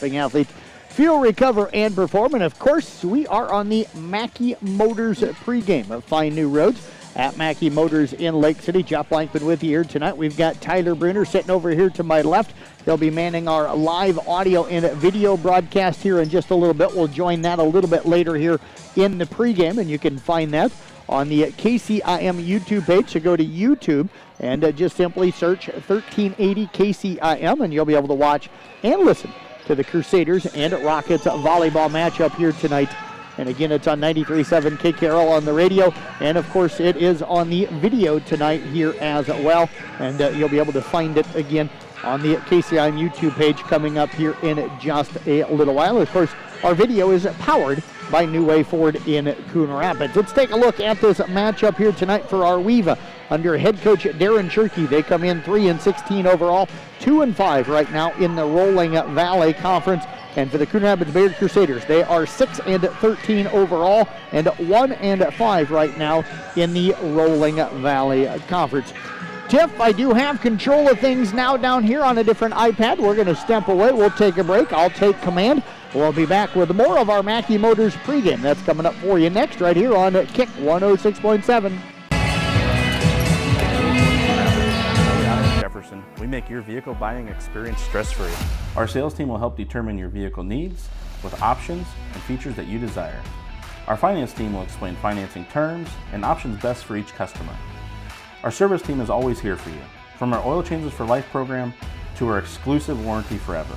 Athletes feel, recover, and perform. And of course, we are on the Mackey Motors pregame of Find New Roads at Mackey Motors in Lake City. Jeff Blankman with you here tonight. We've got Tyler Bruner sitting over here to my left. He'll be manning our live audio and video broadcast here in just a little bit. We'll join that a little bit later here in the pregame, and you can find that on the KCIM YouTube page. So go to YouTube and just simply search 1380 KCIM, and you'll be able to watch and listen to the Crusaders and Rockets volleyball matchup here tonight. And again, it's on 93.7 KKRL on the radio, and of course it is on the video tonight here as well. And you'll be able to find it again on the KCIM YouTube page coming up here in just a little while. Of course, our video is powered by New Way Ford in Coon Rapids. Let's take a look at this matchup here tonight for our Weeva under head coach Darren Shirkey. They come in 3-16 overall, 2-5 right now in the Rolling Valley Conference. And for the Coon Rapids Bayard Crusaders, they are 6-13 overall and 1-5 right now in the Rolling Valley Conference. Tiff, I do have control of things now down here on a different iPad. We're going to step away. We'll take a break. I'll take command. We'll be back with more of our Mackey Motors pregame. That's coming up for you next right here on Kick 106.7. Jefferson, we make your vehicle buying experience stress-free. Our sales team will help determine your vehicle needs with options and features that you desire. Our finance team will explain financing terms and options best for each customer. Our service team is always here for you, from our Oil Changes for Life program to our exclusive warranty forever.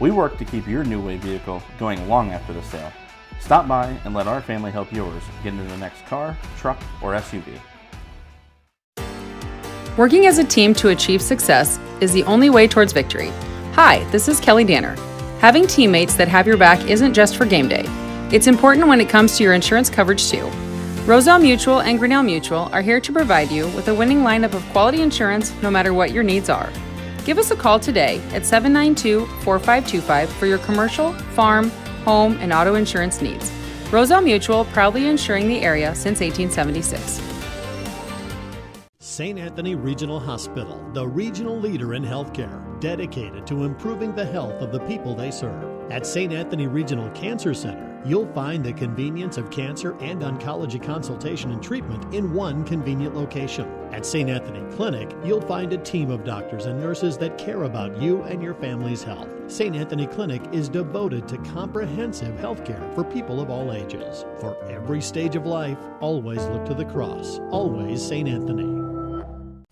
We work to keep your New Way vehicle going long after the sale. Stop by and let our family help yours get into the next car, truck, or SUV. Working as a team to achieve success is the only way towards victory. Hi, this is Kelly Danner. Having teammates that have your back isn't just for game day. It's important when it comes to your insurance coverage too. Roselle Mutual and Grinnell Mutual are here to provide you with a winning lineup of quality insurance no matter what your needs are. Give us a call today at 792-4525 for your commercial, farm, home, and auto insurance needs. Roselle Mutual, proudly insuring the area since 1876. St. Anthony Regional Hospital, the regional leader in healthcare, dedicated to improving the health of the people they serve. At St. Anthony Regional Cancer Center, you'll find the convenience of cancer and oncology consultation and treatment in one convenient location. At St. Anthony Clinic, you'll find a team of doctors and nurses that care about you and your family's health. St. Anthony Clinic is devoted to comprehensive health care for people of all ages. For every stage of life, always look to the cross. Always St. Anthony.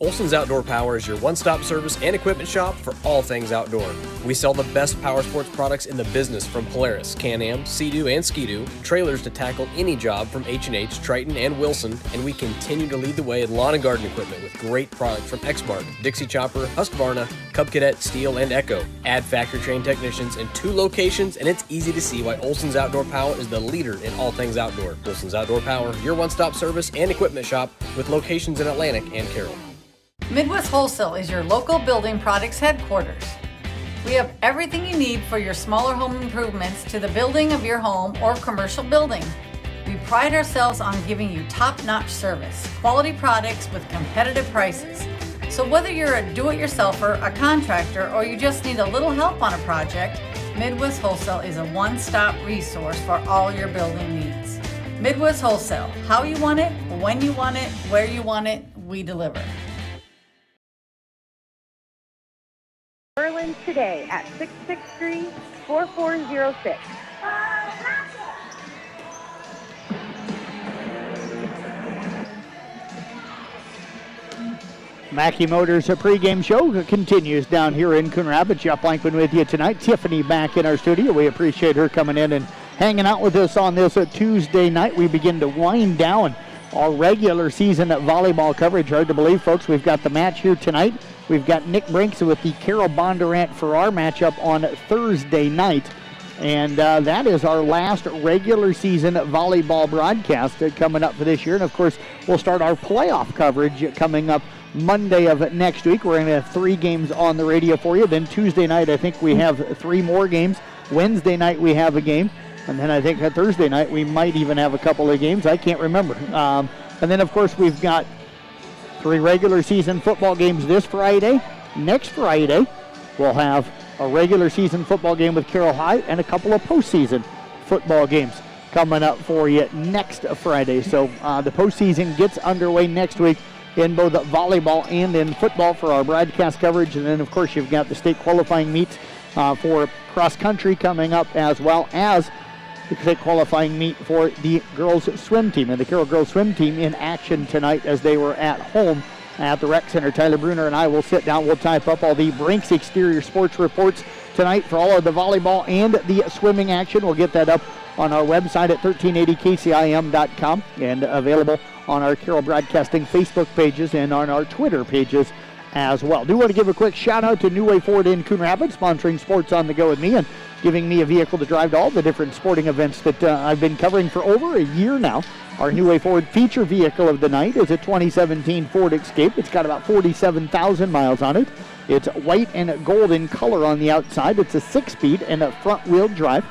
Olson's Outdoor Power is your one-stop service and equipment shop for all things outdoor. We sell the best power sports products in the business, from Polaris, Can-Am, Sea-Doo, and Ski-Doo, trailers to tackle any job from H&H, Triton, and Wilson, and we continue to lead the way in lawn and garden equipment with great products from Exmark, Dixie Chopper, Husqvarna, Cub Cadet, Steel, and Echo. Add factory-trained technicians in 2 locations, and it's easy to see why Olson's Outdoor Power is the leader in all things outdoor. Olson's Outdoor Power, your one-stop service and equipment shop with locations in Atlantic and Carroll. Midwest Wholesale is your local building products headquarters. We have everything you need for your smaller home improvements to the building of your home or commercial building. We pride ourselves on giving you top-notch service, quality products with competitive prices. So whether you're a do-it-yourselfer, a contractor, or you just need a little help on a project, Midwest Wholesale is a one-stop resource for all your building needs. Midwest Wholesale, how you want it, when you want it, where you want it, we deliver. Berlin today at 663-4406. Mackey Motors pregame show continues down here in Coon Rapids. Jeff Blankman with you tonight. Tiffany back in our studio. We appreciate her coming in and hanging out with us on this Tuesday night. We begin to wind down our regular season volleyball coverage. Hard to believe, folks. We've got the match here tonight. We've got Nick Brinks with the Carroll Bondurant for our matchup on Thursday night. And that is our last regular season volleyball broadcast coming up for this year. And, of course, we'll start our playoff coverage coming up Monday of next week. We're going to have 3 games on the radio for you. Then Tuesday night, I think we have 3 more games. Wednesday night, we have a game. And then I think Thursday night, we might even have a couple of games. I can't remember. And then, of course, we've got 3 regular season football games this Friday. Next Friday, we'll have a regular season football game with Carroll High and a couple of postseason football games coming up for you next Friday. So the postseason gets underway next week in both volleyball and in football for our broadcast coverage. And then, of course, you've got the state qualifying meets for cross country coming up, as well as the state qualifying meet for the girls swim team. And the Carroll girls swim team in action tonight as they were at home at the rec center. Tyler Bruner and I will sit down. We'll type up all the Brinks Exterior Sports reports tonight for all of the volleyball and the swimming action. We'll get that up on our website at 1380kcim.com and available on our Carroll Broadcasting Facebook pages and on our Twitter pages as well. Do want to give a quick shout out to New Way Ford in Coon Rapids, sponsoring Sports on the Go with me and giving me a vehicle to drive to all the different sporting events that I've been covering for over a year now. Our New Way Ford feature vehicle of the night is a 2017 Ford Escape. It's got about 47,000 miles on it. It's white and gold in color on the outside. It's a 6-speed and a front-wheel drive.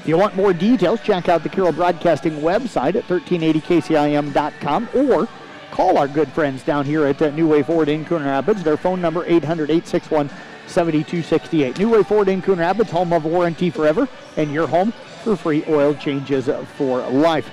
If you want more details, check out the Carroll Broadcasting website at 1380kcim.com or call our good friends down here at New Way Ford in Coon Rapids. Their phone number 800-861-7268. New Way Ford in Coon Rapids, home of warranty forever, and your home for free oil changes for life.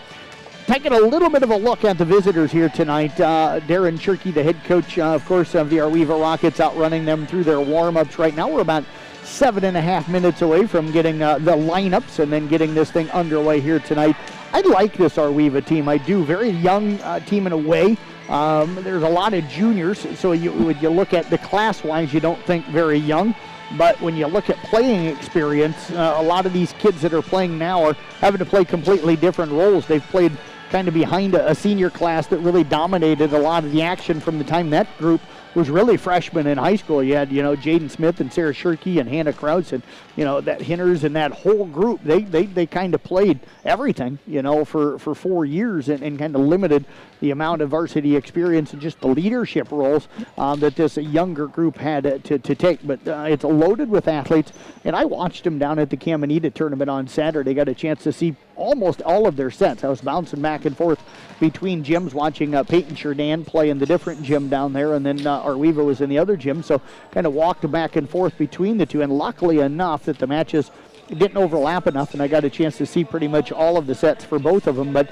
Taking a little bit of a look at the visitors here tonight. Darren Cherky, the head coach, of course, of the Arweva Rockets, outrunning them through their warm-ups right now. We're about 7.5 minutes away from getting the lineups and then getting this thing underway here tonight. I like this Arweva team. I do. Very young team in a way. There's a lot of juniors, so when you look at the class-wise, you don't think very young. But when you look at playing experience, a lot of these kids that are playing now are having to play completely different roles. They've played kind of behind a senior class that really dominated a lot of the action from the time that group was really freshmen in high school. You had, Jaden Smith and Sarah Shirkey and Hannah Krause and, that Hinners and that whole group. They kind of played everything, for 4 years and kind of limited the amount of varsity experience and just the leadership roles that this younger group had to take. But it's loaded with athletes, and I watched them down at the Caminita tournament on Saturday. Got a chance to see almost all of their sets. I was bouncing back and forth between gyms, watching Peyton Cherdan play in the different gym down there, and then Arweva was in the other gym, so kind of walked back and forth between the two, and luckily enough that the matches didn't overlap enough, and I got a chance to see pretty much all of the sets for both of them, but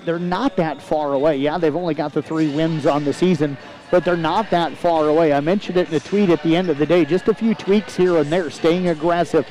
they're not that far away. Yeah, they've only got the 3 wins on the season, but they're not that far away. I mentioned it in a tweet at the end of the day, just a few tweaks here and there, staying aggressive,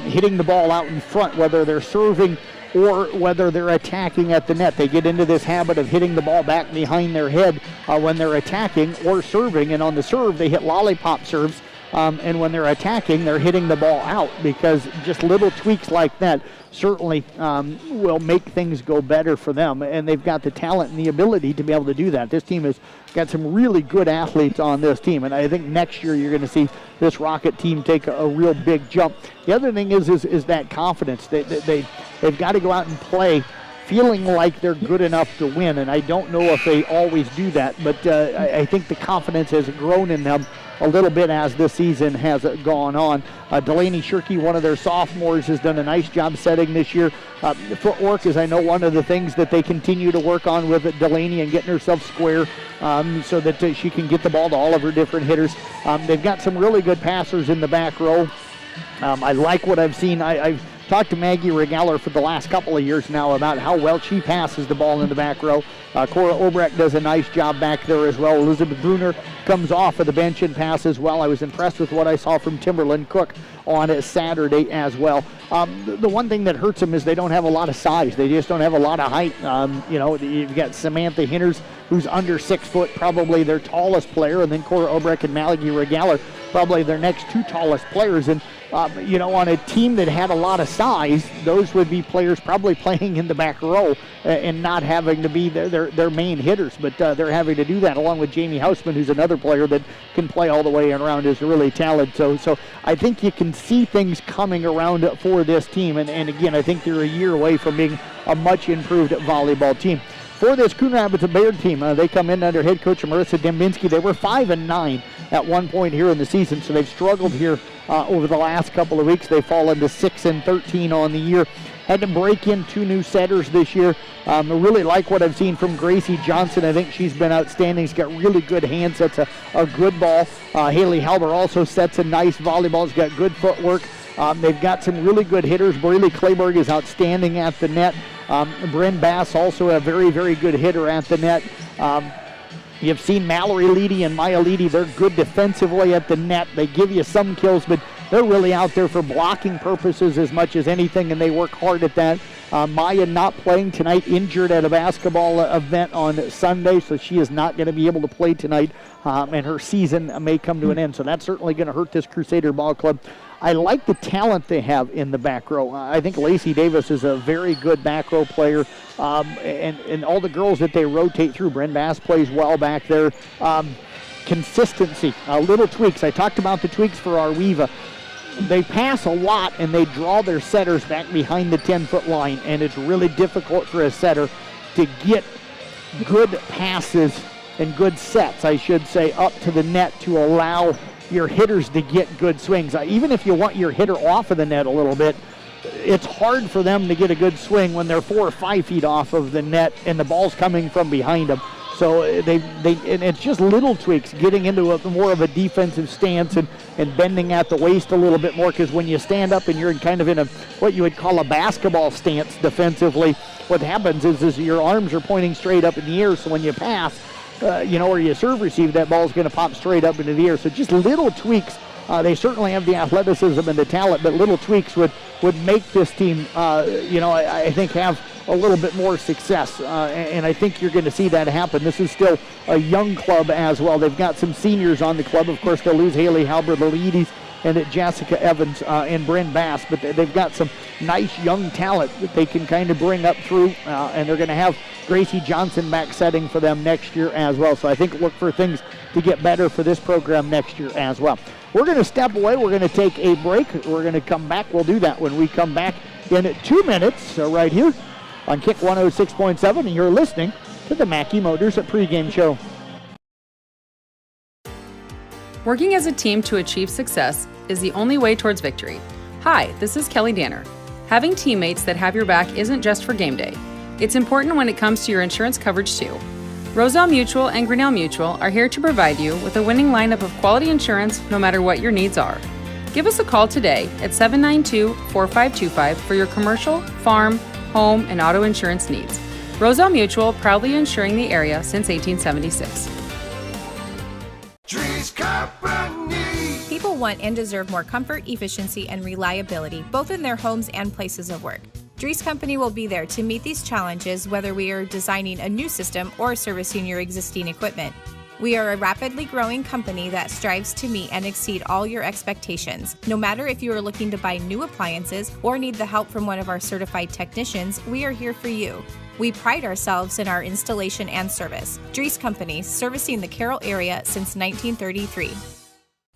hitting the ball out in front, whether they're serving or whether they're attacking at the net. They get into this habit of hitting the ball back behind their head when they're attacking or serving, and on the serve they hit lollipop serves, and when they're attacking they're hitting the ball out, because just little tweaks like that certainly will make things go better for them, and they've got the talent and the ability to be able to do that. This team has got some really good athletes on this team, and I think next year you're going to see this Rocket team take a real big jump. The other thing is that confidence. They've got to go out and play feeling like they're good enough to win, and I don't know if they always do that, but I think the confidence has grown in them a little bit as this season has gone on. Delaney Shirkey, one of their sophomores, has done a nice job setting this year. Footwork is, I know, one of the things that they continue to work on with Delaney, and getting herself square so that she can get the ball to all of her different hitters. They've got some really good passers in the back row. I like what I've seen. I've talked to Maggie Regaller for the last couple of years now about how well she passes the ball in the back row. Cora Obrecht does a nice job back there as well. Elizabeth Bruner comes off of the bench and passes well. I was impressed with what I saw from Timberland Cook on Saturday as well. The one thing that hurts them is they don't have a lot of size. They just don't have a lot of height. You've got Samantha Hinners, who's under 6 foot, probably their tallest player, and then Cora Obrecht and Maggie Regaller, probably their next 2 tallest players. And on a team that had a lot of size, those would be players probably playing in the back row and not having to be their main hitters. But they're having to do that along with Jamie Hausman, who's another player that can play all the way around, is really talented. So I think you can see things coming around for this team. And again, I think they're a year away from being a much improved volleyball team. For this Coon Rapids and Bayard team, they come in under head coach Marissa Dembinski. They were 5-9 at one point here in the season, so they've struggled here over the last couple of weeks. They've fallen to 6-13 on the year. had to break in 2 new setters this year. I really like what I've seen from Gracie Johnson. I think she's been outstanding. She's got really good hands. That's a good ball. Haley Halber also sets a nice volleyball. She's got good footwork. They've got some really good hitters. Braylee Clayberg is outstanding at the net. Bryn Bass also a very, very good hitter at the net. You've seen Mallory Leedy and Maya Leedy. They're good defensively at the net. They give you some kills, but they're really out there for blocking purposes as much as anything, and they work hard at that. Maya not playing tonight, injured at a basketball event on Sunday, so she is not going to be able to play tonight, and her season may come to an end. So that's certainly going to hurt this Crusader Ball Club. I like the talent they have in the back row. I think Lacey Davis is a very good back row player, and all the girls that they rotate through. Bryn Bass plays well back there. Consistency, little tweaks. I talked about the tweaks for Arweva. They pass a lot, and they draw their setters back behind the 10-foot line, and it's really difficult for a setter to get good passes and good sets, I should say, up to the net to allow your hitters to get good swings. Even if you want your hitter off of the net a little bit, it's hard for them to get a good swing when they're 4 or 5 feet off of the net and the ball's coming from behind them. So and it's just little tweaks, getting into more of a defensive stance and bending at the waist a little bit more, because when you stand up and you're kind of in what you would call a basketball stance defensively, what happens is your arms are pointing straight up in the air, so when you pass, or you serve receive, that ball's going to pop straight up into the air. So just little tweaks. They certainly have the athleticism and the talent, but little tweaks would make this team, I think, have a little bit more success. And I think you're going to see that happen. This is still a young club as well. They've got some seniors on the club. Of course, they'll lose Haley Halber, the Leadys, and Jessica Evans and Bryn Bass, but they've got some nice young talent that they can kind of bring up through, and they're going to have Gracie Johnson back setting for them next year as well. So I think look for things to get better for this program next year as well. We're going to step away. We're going to take a break. We're going to come back. We'll do that when we come back in 2 minutes right here on Kick 106.7, and you're listening to the Mackey Motors pregame show. Working as a team to achieve success is the only way towards victory. Hi, this is Kelly Danner. Having teammates that have your back isn't just for game day. It's important when it comes to your insurance coverage too. Roselle Mutual and Grinnell Mutual are here to provide you with a winning lineup of quality insurance no matter what your needs are. Give us a call today at 792-4525 for your commercial, farm, home, and auto insurance needs. Roselle Mutual, proudly insuring the area since 1876. People want and deserve more comfort, efficiency, and reliability, both in their homes and places of work. Dries Company will be there to meet these challenges, whether we are designing a new system or servicing your existing equipment. We are a rapidly growing company that strives to meet and exceed all your expectations. No matter if you are looking to buy new appliances or need the help from one of our certified technicians, we are here for you. We pride ourselves in our installation and service. Dries Company, servicing the Carroll area since 1933.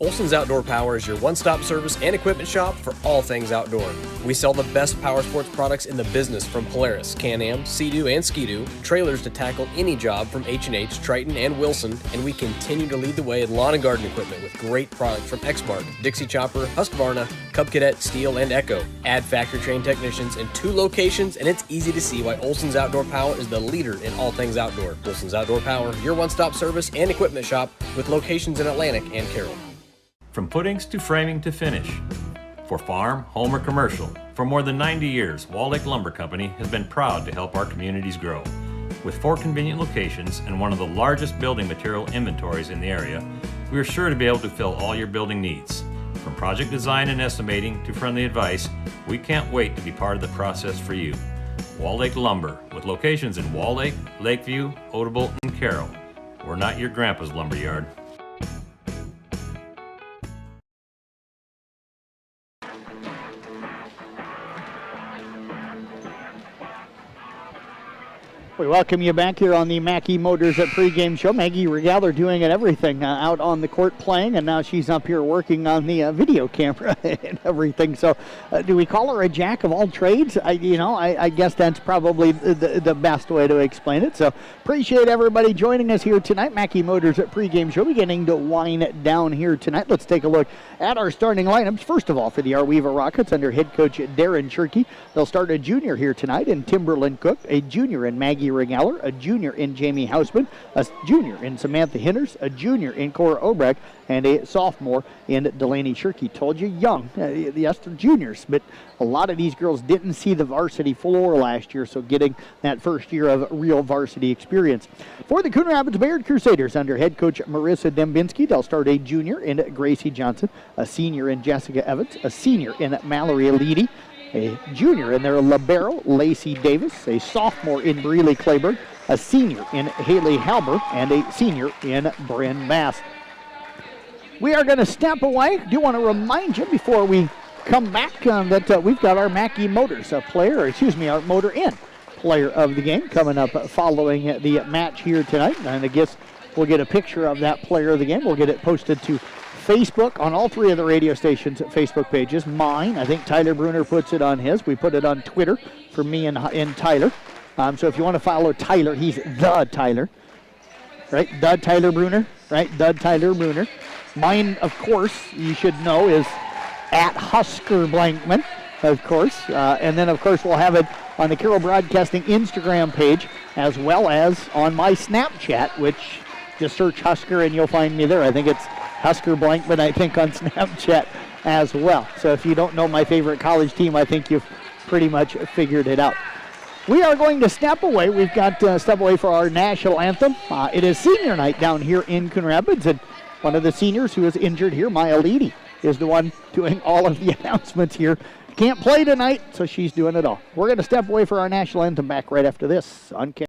Olson's Outdoor Power is your one-stop service and equipment shop for all things outdoor. We sell the best power sports products in the business, from Polaris, Can-Am, Sea-Doo, and Ski-Doo, trailers to tackle any job from H&H, Triton, and Wilson, and we continue to lead the way in lawn and garden equipment with great products from Exmark, Dixie Chopper, Husqvarna, Cub Cadet, Steel, and Echo. Add factory-trained technicians in 2 locations, and it's easy to see why Olson's Outdoor Power is the leader in all things outdoor. Olson's Outdoor Power, your one-stop service and equipment shop with locations in Atlantic and Carroll. From footings to framing to finish. For farm, home, or commercial, for more than 90 years, Wall Lake Lumber Company has been proud to help our communities grow. With 4 convenient locations and one of the largest building material inventories in the area, we are sure to be able to fill all your building needs. From project design and estimating to friendly advice, we can't wait to be part of the process for you. Wall Lake Lumber, with locations in Wall Lake, Lakeview, Odebolt, and Carroll. We're not your grandpa's lumberyard. We welcome you back here on the Mackey Motors pregame show. Maggie Regaler doing everything out on the court playing, and now she's up here working on the video camera and everything. So do we call her a jack of all trades? I guess that's probably the best way to explain it. So appreciate everybody joining us here tonight. Mackey Motors pregame show beginning to wind down here tonight. Let's take a look at our starting lineups. First of all, for the Arweva Rockets under head coach Darren Cherky, they'll start a junior here tonight in Timberland Cook, a junior in Maggie Regaler, a junior in Jamie Hausman, a junior in Samantha Hinders, a junior in Cora Obrecht, and a sophomore in Delaney Cherky. Told you young. Yes, they're juniors, but a lot of these girls didn't see the varsity floor last year, so getting that first year of real varsity experience. For the Coon Rapids Bayard Crusaders under head coach Marissa Dembinski, they'll start a junior in Gracie Johnson, a senior in Jessica Evans, a senior in Mallory Leedy, a junior in their libero, Lacey Davis, a sophomore in Breeley Clayburgh, a senior in Haley Halber, and a senior in Bryn Bass. We are going to step away. Do want to remind you before we come back that we've got our Mackey Motors our Motor Inn player of the game coming up following the match here tonight. And I guess we'll get a picture of that player of the game. We'll get it posted to Facebook on all three of the radio stations' Facebook pages. Mine, I think Tyler Bruner puts it on his. We put it on Twitter for me and Tyler. So if you want to follow Tyler, he's the Tyler. Right? The Tyler Bruner. Right? The Tyler Bruner. Mine, of course, you should know, is at Husker Blankman, of course. And then, of course, we'll have it on the Carroll Broadcasting Instagram page as well as on my Snapchat, which just search Husker and you'll find me there. I think it's Husker Blankman, I think, on Snapchat as well. So if you don't know my favorite college team, I think you've pretty much figured it out. We are going to step away. We've got to step away for our national anthem. It is senior night down here in Coon Rapids, and one of the seniors who is injured here, Maya Leedy, is the one doing all of the announcements here. Can't play tonight, so she's doing it all. We're going to step away for our national anthem back right after this on Camp.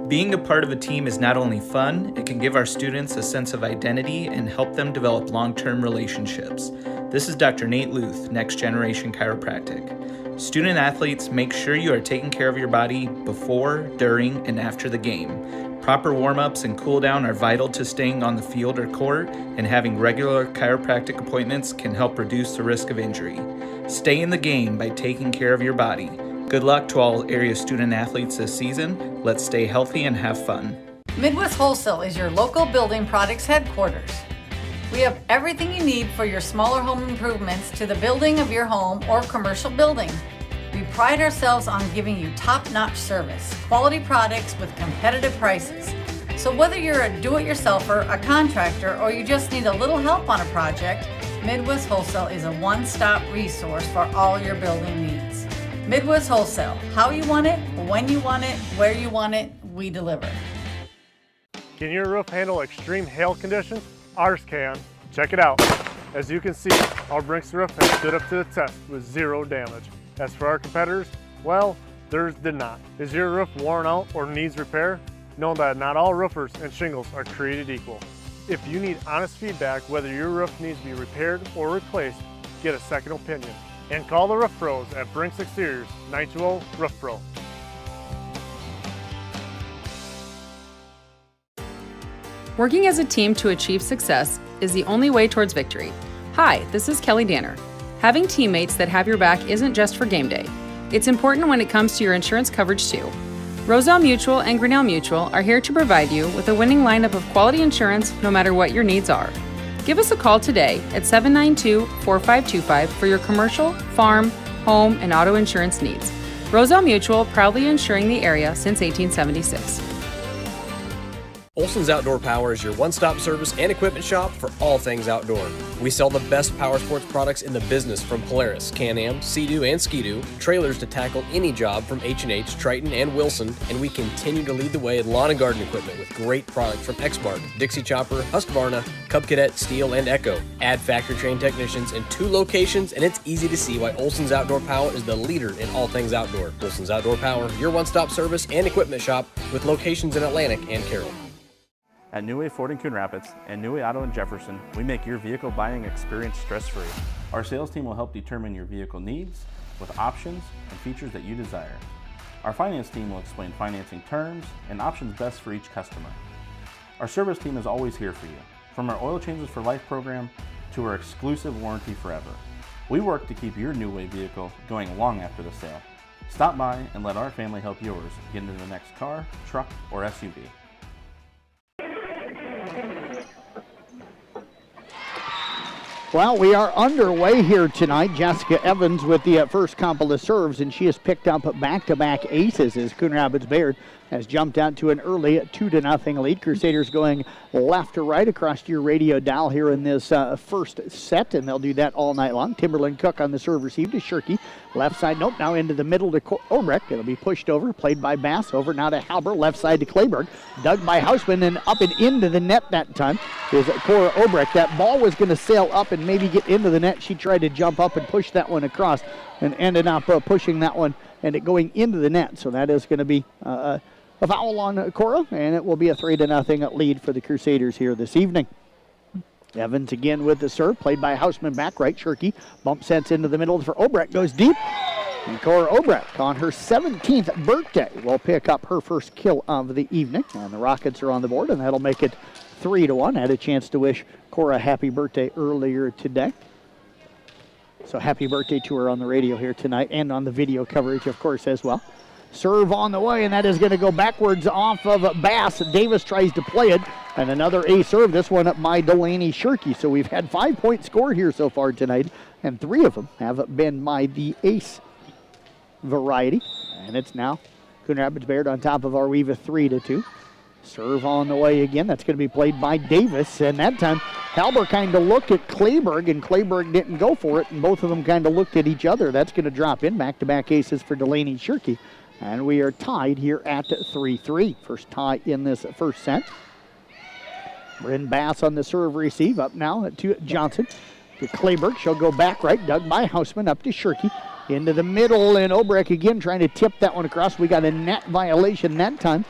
Being a part of a team is not only fun, it can give our students a sense of identity and help them develop long-term relationships. This is Dr. Nate Luth, Next Generation Chiropractic. Student athletes, make sure you are taking care of your body before, during, and after the game. Proper warm-ups and cool-down are vital to staying on the field or court, and having regular chiropractic appointments can help reduce the risk of injury. Stay in the game by taking care of your body. Good luck to all area student athletes this season. Let's stay healthy and have fun. Midwest Wholesale is your local building products headquarters. We have everything you need for your smaller home improvements to the building of your home or commercial building. We pride ourselves on giving you top-notch service, quality products with competitive prices. So whether you're a do-it-yourselfer, a contractor, or you just need a little help on a project, Midwest Wholesale is a one-stop resource for all your building needs. Midwest Wholesale, how you want it, when you want it, where you want it, we deliver. Can your roof handle extreme hail conditions? Ours can. Check it out. As you can see, our Brinks roof has stood up to the test with zero damage. As for our competitors, well, theirs did not. Is your roof worn out or needs repair? Know that not all roofers and shingles are created equal. If you need honest feedback whether your roof needs to be repaired or replaced, get a second opinion. And call the Roof Pros at Brinks Exteriors, 920-ROOF-PRO. Working as a team to achieve success is the only way towards victory. Hi, this is Kelly Danner. Having teammates that have your back isn't just for game day. It's important when it comes to your insurance coverage too. Roselle Mutual and Grinnell Mutual are here to provide you with a winning lineup of quality insurance no matter what your needs are. Give us a call today at 792-4525 for your commercial, farm, home, and auto insurance needs. Roselle Mutual, proudly insuring the area since 1876. Olson's Outdoor Power is your one-stop service and equipment shop for all things outdoor. We sell the best power sports products in the business from Polaris, Can-Am, Sea-Doo, and Ski-Doo, trailers to tackle any job from H&H, Triton, and Wilson, and we continue to lead the way in lawn and garden equipment with great products from Exmark, Dixie Chopper, Husqvarna, Cub Cadet, Steel, and Echo. Add factory-trained technicians in 2 locations, and it's easy to see why Olson's Outdoor Power is the leader in all things outdoor. Olson's Outdoor Power, your one-stop service and equipment shop with locations in Atlantic and Carroll. At New Way Ford in Coon Rapids and New Way Auto in Jefferson, we make your vehicle buying experience stress-free. Our sales team will help determine your vehicle needs with options and features that you desire. Our finance team will explain financing terms and options best for each customer. Our service team is always here for you, from our Oil Changes for Life program to our exclusive warranty forever. We work to keep your new way vehicle going long after the sale. Stop by and let our family help yours get into the next car, truck, or SUV. Well, we are underway here tonight. Jessica Evans with the first couple of serves, and she has picked up back-to-back aces as Coon Rapids Bayard has jumped out to an early 2-0 lead. Crusaders going left to right across your radio dial here in this first set, and they'll do that all night long. Timberland Cook on the serve received to Shirkey. Left side, nope, now into the middle to Obrecht. It'll be pushed over, played by Bass. Over now to Halber, left side to Clayberg. Dug by Hausman, and up and into the net that time is Cora Obrecht. That ball was going to sail up and maybe get into the net. She tried to jump up and push that one across and ended up pushing that one and it going into the net. So that is going to be a foul on Cora, and it will be a 3-0 lead for the Crusaders here this evening. Evans again with the serve, played by Hausman back right. Shirkey bump sets into the middle for Obrecht, goes deep. And Cora Obrecht on her 17th birthday will pick up her first kill of the evening. And the Rockets are on the board, and that'll make it 3-1. Had a chance to wish Cora a happy birthday earlier today. So happy birthday to her on the radio here tonight and on the video coverage, of course, as well. Serve on the way, and that is going to go backwards off of Bass. Davis tries to play it, and another ace serve, this one up by Delaney Shirkey. So we've had 5-point score here so far tonight, and 3 of them have been by the ace variety. And it's now Coon Rapids Bayard on top of Arweva 3-2. Serve on the way again. That's going to be played by Davis, and that time Halber kind of looked at Clayberg, and Clayberg didn't go for it, and both of them kind of looked at each other. That's going to drop in. Back-to-back aces for Delaney Shirkey. And we are tied here at 3-3. First tie in this first set. Bryn Bass on the serve receive. Up now to Johnson. To Clayberg. She'll go back right. Dug by Hausman. Up to Shirkey. Into the middle. And Obrecht again trying to tip that one across. We got a net violation that time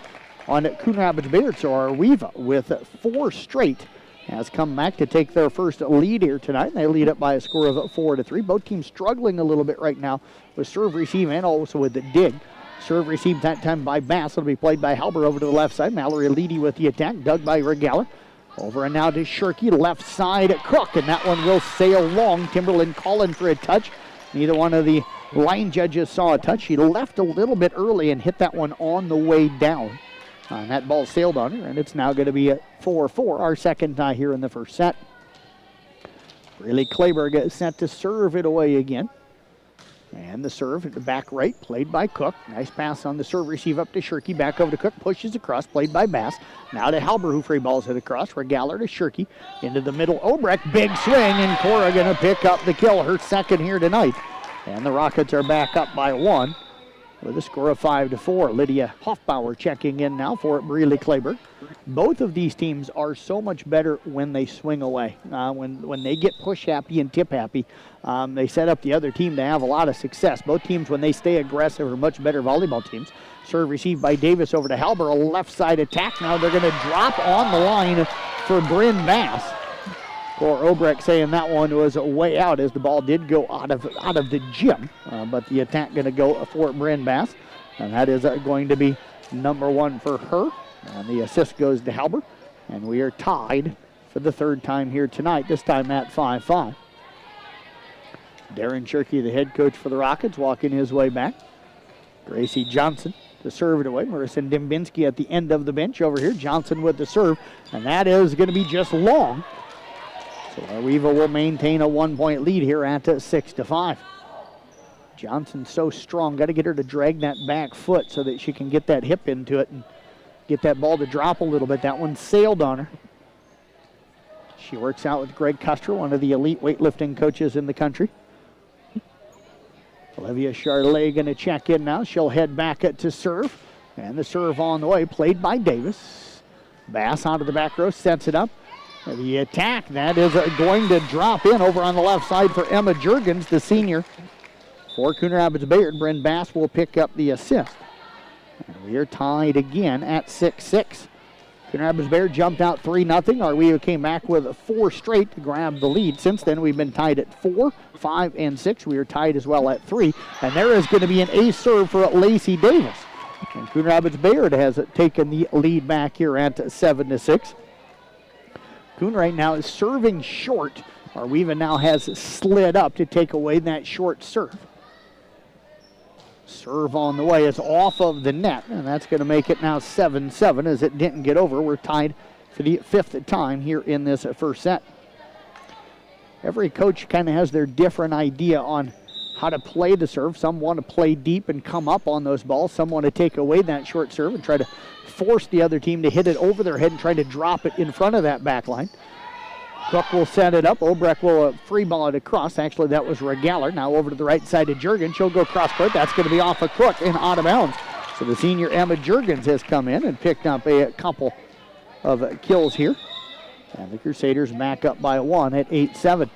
on Coon Rapids Bayard. So Arweva with 4 straight has come back to take their first lead here tonight. They lead up by a score of 4-3. Both teams struggling a little bit right now with serve receive and also with the dig. Serve received that time by Bass. It'll be played by Halber over to the left side. Mallory Leedy with the attack. Dug by Regaller. Over and now to Shirkey. Left side Cook. And that one will sail long. Timberland calling for a touch. Neither one of the line judges saw a touch. She left a little bit early and hit that one on the way down. And that ball sailed on her. And it's now going to be a 4-4. Our second tie here in the first set. Really Clayberg is set to serve it away again. And the serve at the back right, played by Cook. Nice pass on the serve receive up to Shirkey. Back over to Cook, pushes across, played by Bass. Now to Halber, who free balls it across. Regaller to Shirkey. Into the middle, Obrecht, big swing, and Cora going to pick up the kill, her second here tonight. And the Rockets are back up by 1 with a score of 5-4. Lydia Hoffbauer checking in now for Breely Clayberg. Both of these teams are so much better when they swing away. When they get push happy and tip happy, they set up the other team to have a lot of success. Both teams, when they stay aggressive, are much better volleyball teams. Serve received by Davis over to Halber, a left side attack. Now they're going to drop on the line for Bryn Bass. Or Obrecht saying that one was way out as the ball did go out of the gym. But the attack going to go for Bryn Bass. And that is going to be number 1 for her. And the assist goes to Halber. And we are tied for the third time here tonight, this time at 5-5. Darren Shirkey, the head coach for the Rockets, walking his way back. Gracie Johnson to serve it away. Marissa Dembinski at the end of the bench over here. Johnson with the serve. And that is going to be just long. So Arweva will maintain a 1-point lead here at 6-5. Johnson's so strong. Got to get her to drag that back foot so that she can get that hip into it and get that ball to drop a little bit. That one sailed on her. She works out with Greg Custer, one of the elite weightlifting coaches in the country. Olivia Charlet going to check in now. She'll head back to serve. And the serve on the way, played by Davis. Bass onto the back row, sets it up. The attack, that is going to drop in over on the left side for Emma Juergens, the senior. For Coon Rapids Bayard, Bryn Bass will pick up the assist. And we are tied again at 6-6. Coon Rapids Bayard jumped out 3-0. Arweva came back with 4 straight to grab the lead. Since then, we've been tied at 4, 5, and 6. We are tied as well at 3. And there is going to be an ace serve for Lacey Davis. And Coon Rapids Bayard has taken the lead back here at 7-6. Coon right now is serving short. Arweva now has slid up to take away that short serve. Serve on the way is off of the net, and that's going to make it now 7-7 as it didn't get over. We're tied for the 5th time here in this first set. Every coach kind of has their different idea on how to play the serve. Some want to play deep and come up on those balls. Some want to take away that short serve and try to force the other team to hit it over their head and try to drop it in front of that back line. Cook will set it up. Obrecht will free ball it across. Actually, that was Regaller. Now over to the right side of Jurgens. She'll go cross court. That's going to be off of Cook and out of bounds. So the senior Emma Jurgens has come in and picked up a couple of kills here. And the Crusaders back up by 1 at 8-7.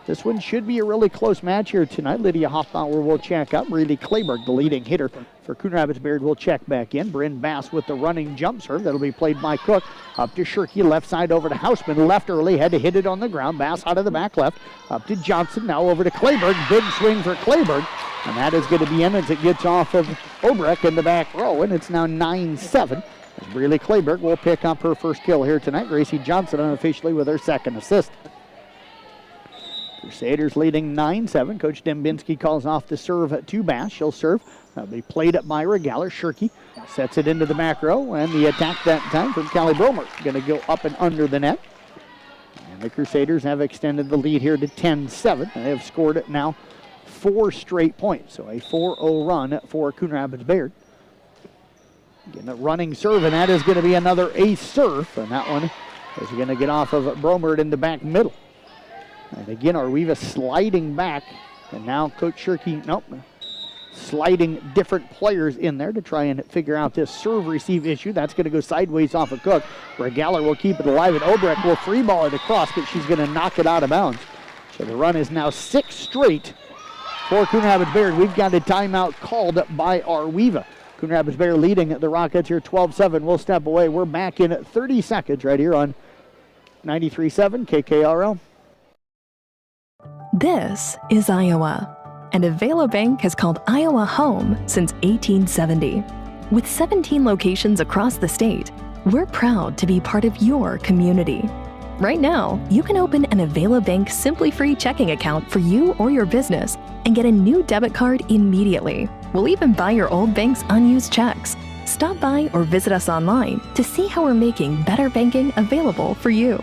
This one should be a really close match here tonight. Lydia Hoffbauer will check up. Reilly Kleberg, the leading hitter for Coon Rapids Bayard, will check back in. Bryn Bass with the running jump serve. That'll be played by Cook. Up to Shirkey, left side over to Hausman. Left early, had to hit it on the ground. Bass out of the back left. Up to Johnson, now over to Kleberg. Big swing for Kleberg. And that is going to be in as it gets off of Obrecht in the back row. And it's now 9-7. As Reilly Kleberg will pick up her first kill here tonight. Gracie Johnson unofficially with her second assist. Crusaders leading 9-7. Coach Dembinski calls off the serve to Bass. She'll serve. That'll be played up by Regaller. Shirkey sets it into the back row, and the attack that time from Callie Bromer. Going to go up and under the net. And the Crusaders have extended the lead here to 10-7. They have scored it now 4 straight points. So a 4-0 run for Coon Rapids Bayard. Getting a running serve, and that is going to be another ace serve. And that one is going to get off of Bromer in the back middle. And again, Arweva sliding back. And now Coach Shirkey, sliding different players in there to try and figure out this serve-receive issue. That's going to go sideways off of Cook. Regaller will keep it alive, and Obrecht will free ball it across, but she's going to knock it out of bounds. So the run is now 6 straight for Coon Rapids Bayard. We've got a timeout called by Arweva. Coon Rapids Bayard leading the Rockets here 12-7. We'll step away. We're back in 30 seconds right here on 93.7 KKRL. This is Iowa, and Avela Bank has called Iowa home since 1870. With 17 locations across the state, we're proud to be part of your community. Right now, you can open an Avela Bank Simply Free checking account for you or your business and get a new debit card immediately. We'll even buy your old bank's unused checks. Stop by or visit us online to see how we're making better banking available for you.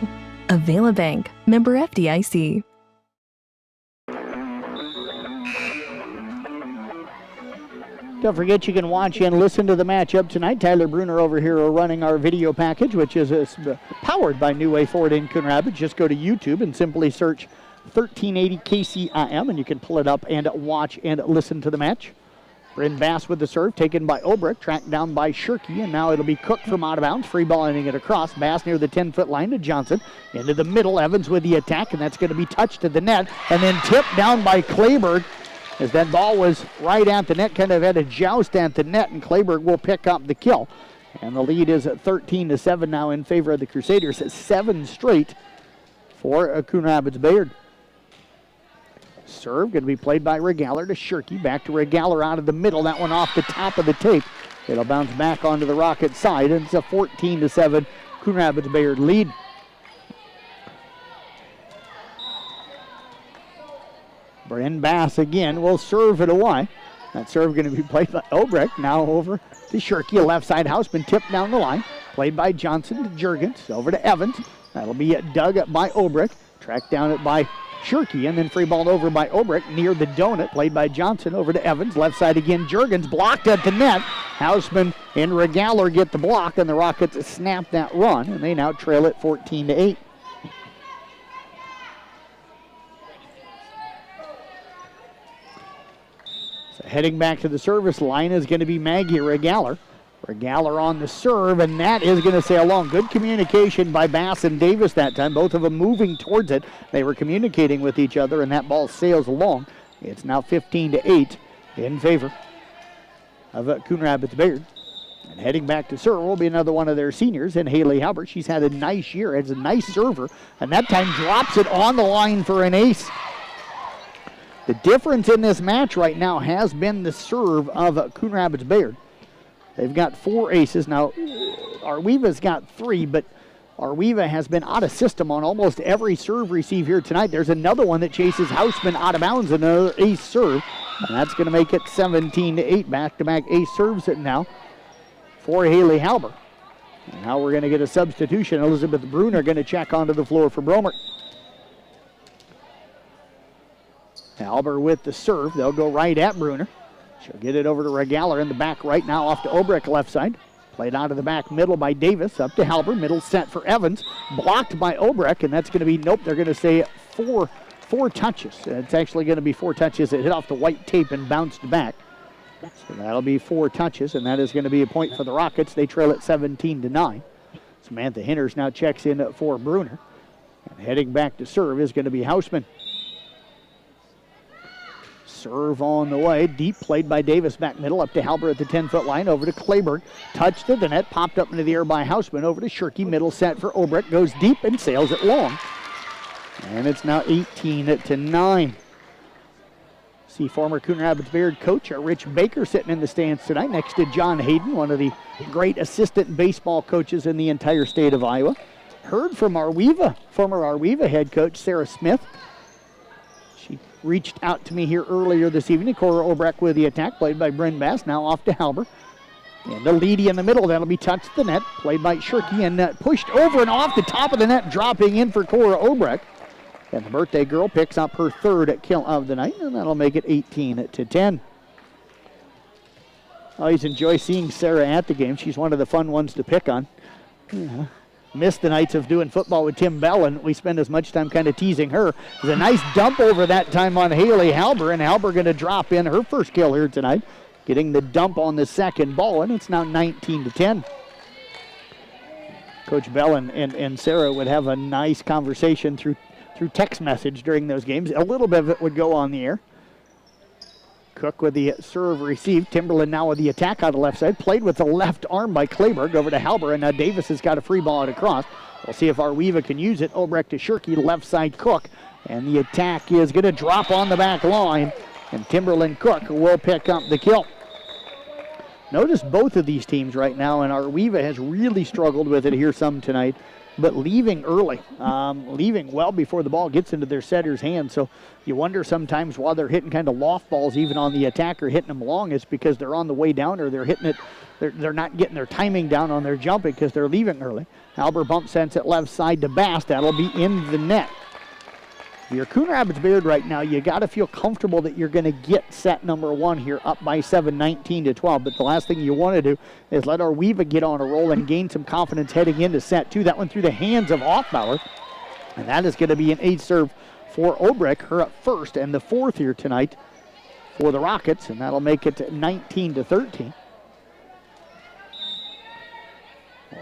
Avela Bank, member FDIC. Don't forget you can watch and listen to the matchup tonight. Tyler Bruner over here are running our video package, which is powered by New Way Ford in Coon Rapids. Just go to YouTube and simply search 1380 KCIM, and you can pull it up and watch and listen to the match. Bryn Bass with the serve, taken by Obrecht, tracked down by Shirkey, and now it'll be Cook from out of bounds, free balling it across. Bass near the 10-foot line to Johnson. Into the middle, Evans with the attack, and that's going to be touched to the net, and then tipped down by Kleberg. As that ball was right at the net, kind of had a joust at the net, and Kleberg will pick up the kill. And the lead is at 13-7 now in favor of the Crusaders. It's 7 straight for Coon Rapids Bayard. Serve going to be played by Regaller to Shirkey. Back to Regaller out of the middle. That one off the top of the tape. It'll bounce back onto the Rocket side, and it's a 14-7 Coon Rapids Bayard lead. Bryn Bass again will serve it away. That serve going to be played by Obrecht. Now over to Shirkey, a left side Hausman, tipped down the line. Played by Johnson to Jurgens, over to Evans. That'll be dug by Obrecht. Tracked down it by Shirkey, and then free balled over by Obrecht near the donut. Played by Johnson over to Evans. Left side again, Jurgens blocked at the net. Hausman and Regaller get the block, and the Rockets snap that run, and they now trail it 14-8. Heading back to the service line is going to be Maggie Regaller. Regaller on the serve, and that is going to sail long. Good communication by Bass and Davis that time. Both of them moving towards it. They were communicating with each other, and that ball sails along. It's now 15-8 in favor of Coon Rapids Bayard. And heading back to serve will be another one of their seniors, and Haley Halbert. She's had a nice year as a nice server, and that time drops it on the line for an ace. The difference in this match right now has been the serve of Coon Rapids Bayard. They've got 4 aces. Now, Arweva's got 3, but Arweva has been out of system on almost every serve receive here tonight. There's another one that chases Hausman out of bounds, another ace serve, and that's going to make it 17-8. Back-to-back ace serves it now for Haley Halber. And now we're going to get a substitution. Elizabeth Bruner going to check onto the floor for Bromer. Halber with the serve. They'll go right at Bruner. She'll get it over to Regaler in the back right now, off to Obrecht left side. Played out of the back middle by Davis, up to Halber. Middle set for Evans. Blocked by Obrecht, and that's going to be, nope, they're going to say four touches. It's actually going to be 4 touches. It hit off the white tape and bounced back. So that'll be 4 touches, and that is going to be a point for the Rockets. They trail at 17-9. Samantha Hinders now checks in for Bruner. And heading back to serve is going to be Hausman. Serve on the way. Deep played by Davis back middle, up to Halber at the 10-foot line, over to Clayburg. Touched to the net, popped up into the air by Hausman, over to Shirky. Middle set for Obrecht, goes deep and sails it long. And it's now 18-9. See former Coon Rapids Bayard coach Rich Baker sitting in the stands tonight next to John Hayden, one of the great assistant baseball coaches in the entire state of Iowa. Heard from Arweva, former Arweva head coach Sarah Smith. She reached out to me here earlier this evening. Cora Obrecht with the attack, played by Bryn Bass, now off to Halber. And the Leedy in the middle, that'll be touched to the net, played by Shirky, and pushed over and off the top of the net, dropping in for Cora Obrecht. And the birthday girl picks up her 3rd kill of the night, and that'll make it 18-10. I always enjoy seeing Sarah at the game. She's one of the fun ones to pick on. Missed the nights of doing football with Tim Bell, and we spend as much time kind of teasing her. There's a nice dump over that time on Haley Halber, and Halber going to drop in her first kill here tonight, getting the dump on the second ball, and it's now 19-10. Coach Bell and Sarah would have a nice conversation through text message during those games. A little bit of it would go on the air. Cook with the serve received. Timberland now with the attack on the left side. Played with the left arm by Clayburg over to Halber, and now Davis has got a free ball out across. We'll see if Arweva can use it. Obrecht to Shirky, left side Cook, and the attack is going to drop on the back line, and Timberland Cook will pick up the kill. Notice both of these teams right now, and Arweva has really struggled with it here some tonight, but leaving early, leaving well before the ball gets into their setter's hand. So you wonder sometimes while they're hitting kind of loft balls, even on the attacker, hitting them long, it's because they're on the way down, or they're hitting it, they're not getting their timing down on their jumping because they're leaving early. Halber bump sends it left side to Bass. That'll be in the net. If you're Coon Rapids Bayard right now, you got to feel comfortable that you're going to get set number 1 here up by 7, 19-12. But the last thing you want to do is let Arweva get on a roll and gain some confidence heading into set 2. That one through the hands of Hoffbauer. And that is going to be an 8 serve for Obrecht, her up first, and the 4th here tonight for the Rockets. And that'll make it 19-13.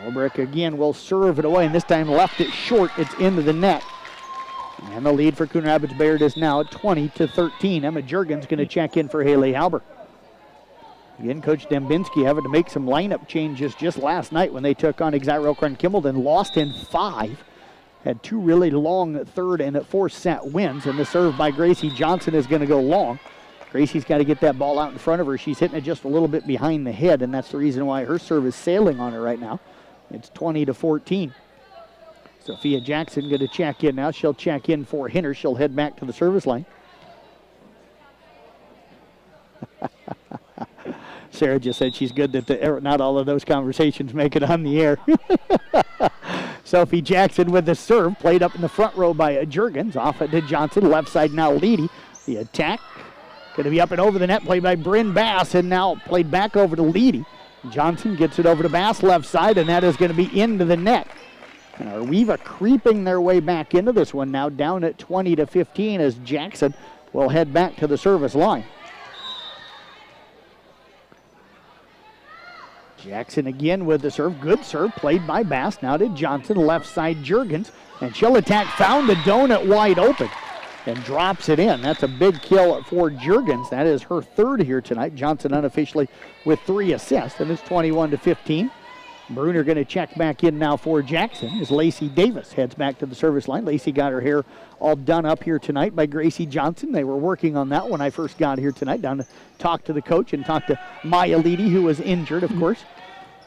Obrecht again will serve it away, and this time left it short. It's into the net. And the lead for Coon Rapids Bayard is now 20-13. Emma Juergens going to check in for Haley Halber. Again, Coach Dembinski having to make some lineup changes just last night when they took on Exire Kimballton. Lost in 5. Had 2 really long 3rd and 4th set wins. And the serve by Gracie Johnson is going to go long. Gracie's got to get that ball out in front of her. She's hitting it just a little bit behind the head, and that's the reason why her serve is sailing on her right now. It's 20-14. Sophia Jackson going to check in now. She'll check in for Hinner. She'll head back to the service line. Sarah just said she's good that not all of those conversations make it on the air. Sophie Jackson with the serve. Played up in the front row by Juergens. Off it to Johnson. Left side now Leedy. The attack going to be up and over the net. Played by Bryn Bass, and now played back over to Leedy. Johnson gets it over to Bass left side, and that is going to be into the net. And Arweva creeping their way back into this one now, down at 20-15 as Jackson will head back to the service line. Jackson again with the serve. Good serve played by Bass. Now to Johnson, left side Juergens. And she'll attack, found the donut wide open. and drops it in. That's a big kill for Juergens. That is her third here tonight. Johnson unofficially with 3 assists, and it's 21-15. Bruner going to check back in now for Jackson as Lacey Davis heads back to the service line. Lacey got her hair all done up here tonight by Gracie Johnson. They were working on that when I first got here tonight, down to talk to the coach and talk to Maya Leedy, who was injured, of course.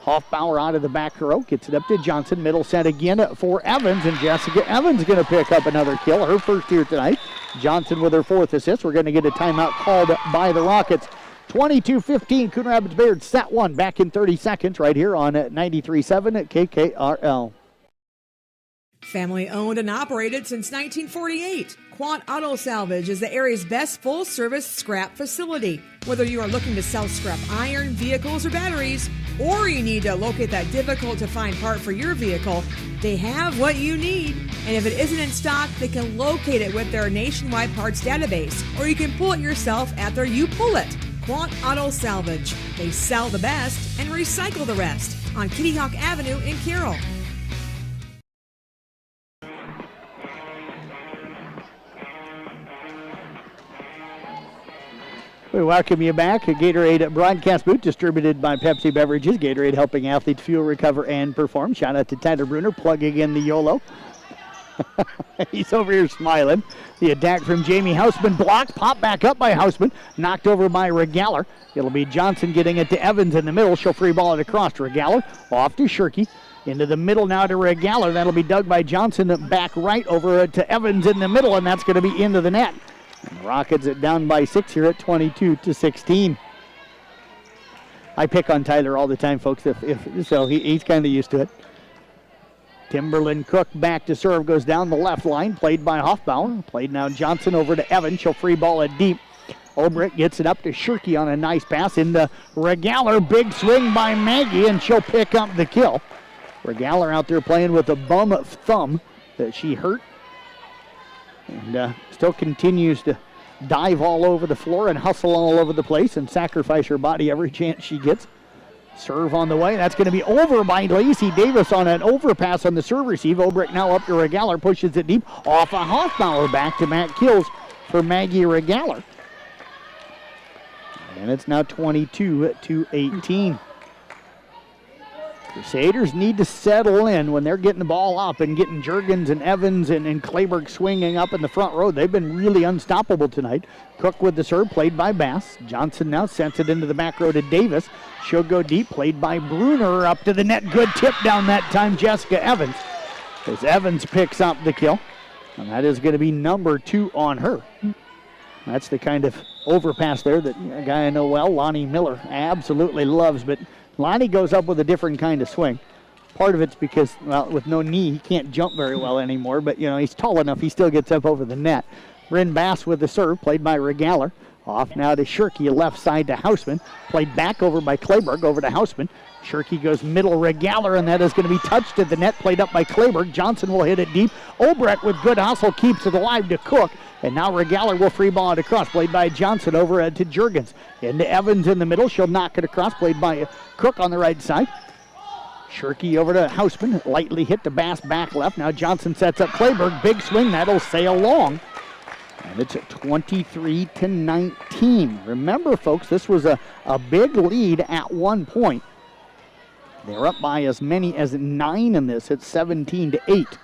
Hoffbauer out of the back row, gets it up to Johnson. Middle set again for Evans, and Jessica Evans going to pick up another kill, her first here tonight. Johnson with her 4th assist. We're going to get a timeout called by the Rockets. 22-15, Coon Rapids Bayard set 1 back in 30 seconds right here on 93.7 at KKRL. Family owned and operated since 1948, Quant Auto Salvage is the area's best full-service scrap facility. Whether you are looking to sell scrap iron, vehicles, or batteries, or you need to locate that difficult-to-find part for your vehicle, they have what you need. And if it isn't in stock, they can locate it with their nationwide parts database, or you can pull it yourself at their You Pull It. Quant Auto Salvage. They sell the best and recycle the rest on Kitty Hawk Avenue in Carroll. We welcome you back. A Gatorade broadcast booth distributed by Pepsi Beverages. Gatorade helping athletes fuel, recover, and perform. Shout out to Tyler Bruner plugging in the YOLO. He's over here smiling. The attack from Jamie Hausman blocked. Popped back up by Hausman. Knocked over by Regaller. It'll be Johnson getting it to Evans in the middle. She'll free ball it across to Regaller. Off to Shirky. Into the middle now to Regaller. That'll be dug by Johnson. Back right over to Evans in the middle, and that's going to be into the net. And the Rockets are down by 6 here at 22-16. I pick on Tyler all the time, folks. So he's kind of used to it. Timberland Cook back to serve, goes down the left line, played by Hoffbauer. Played now Johnson over to Evans. She'll free ball it deep. Obrick gets it up to Shirky on a nice pass into Regaller. Big swing by Maggie, and she'll pick up the kill. Regaller out there playing with a bum thumb that she hurt. And still continues to dive all over the floor and hustle all over the place and sacrifice her body every chance she gets. Serve on the way. That's going to be over by Lacey Davis on an overpass on the serve receive. Obrick now up to Regaller, pushes it deep. Off a Hoffbauer, back-to-back kills for Maggie Regaller. And it's now 22-18. Crusaders need to settle in when they're getting the ball up and getting Juergens and Evans and Clayberg swinging up in the front row. They've been really unstoppable tonight. Cook with the serve, played by Bass. Johnson now sends it into the back row to Davis. She'll go deep, played by Bruner up to the net. Good tip down that time, Jessica Evans. As Evans picks up the kill. And that is going to be number 2 on her. That's the kind of overpass there that a guy I know well, Lonnie Miller, absolutely loves. But Lonnie goes up with a different kind of swing. Part of it's because, well, with no knee, he can't jump very well anymore. But, he's tall enough, he still gets up over the net. Bryn Bass with the serve, played by Regaller. Off now to Shirky, left side to Hausman. Played back over by Clayberg, over to Hausman. Shirky goes middle, Regaller, and that is going to be touched at the net, played up by Clayberg. Johnson will hit it deep. Obrecht with good hustle keeps it alive to Cook. And now Regaller will free ball it across, played by Johnson over to Juergens. Into Evans in the middle. She'll knock it across, played by Cook on the right side. Shirky over to Hausman, lightly hit the Bass back left. Now Johnson sets up Clayberg. Big swing, that'll sail long. And it's 23-19. Remember, folks, this was a big lead at one point. They're up by as many as 9 in this. It's 17-8.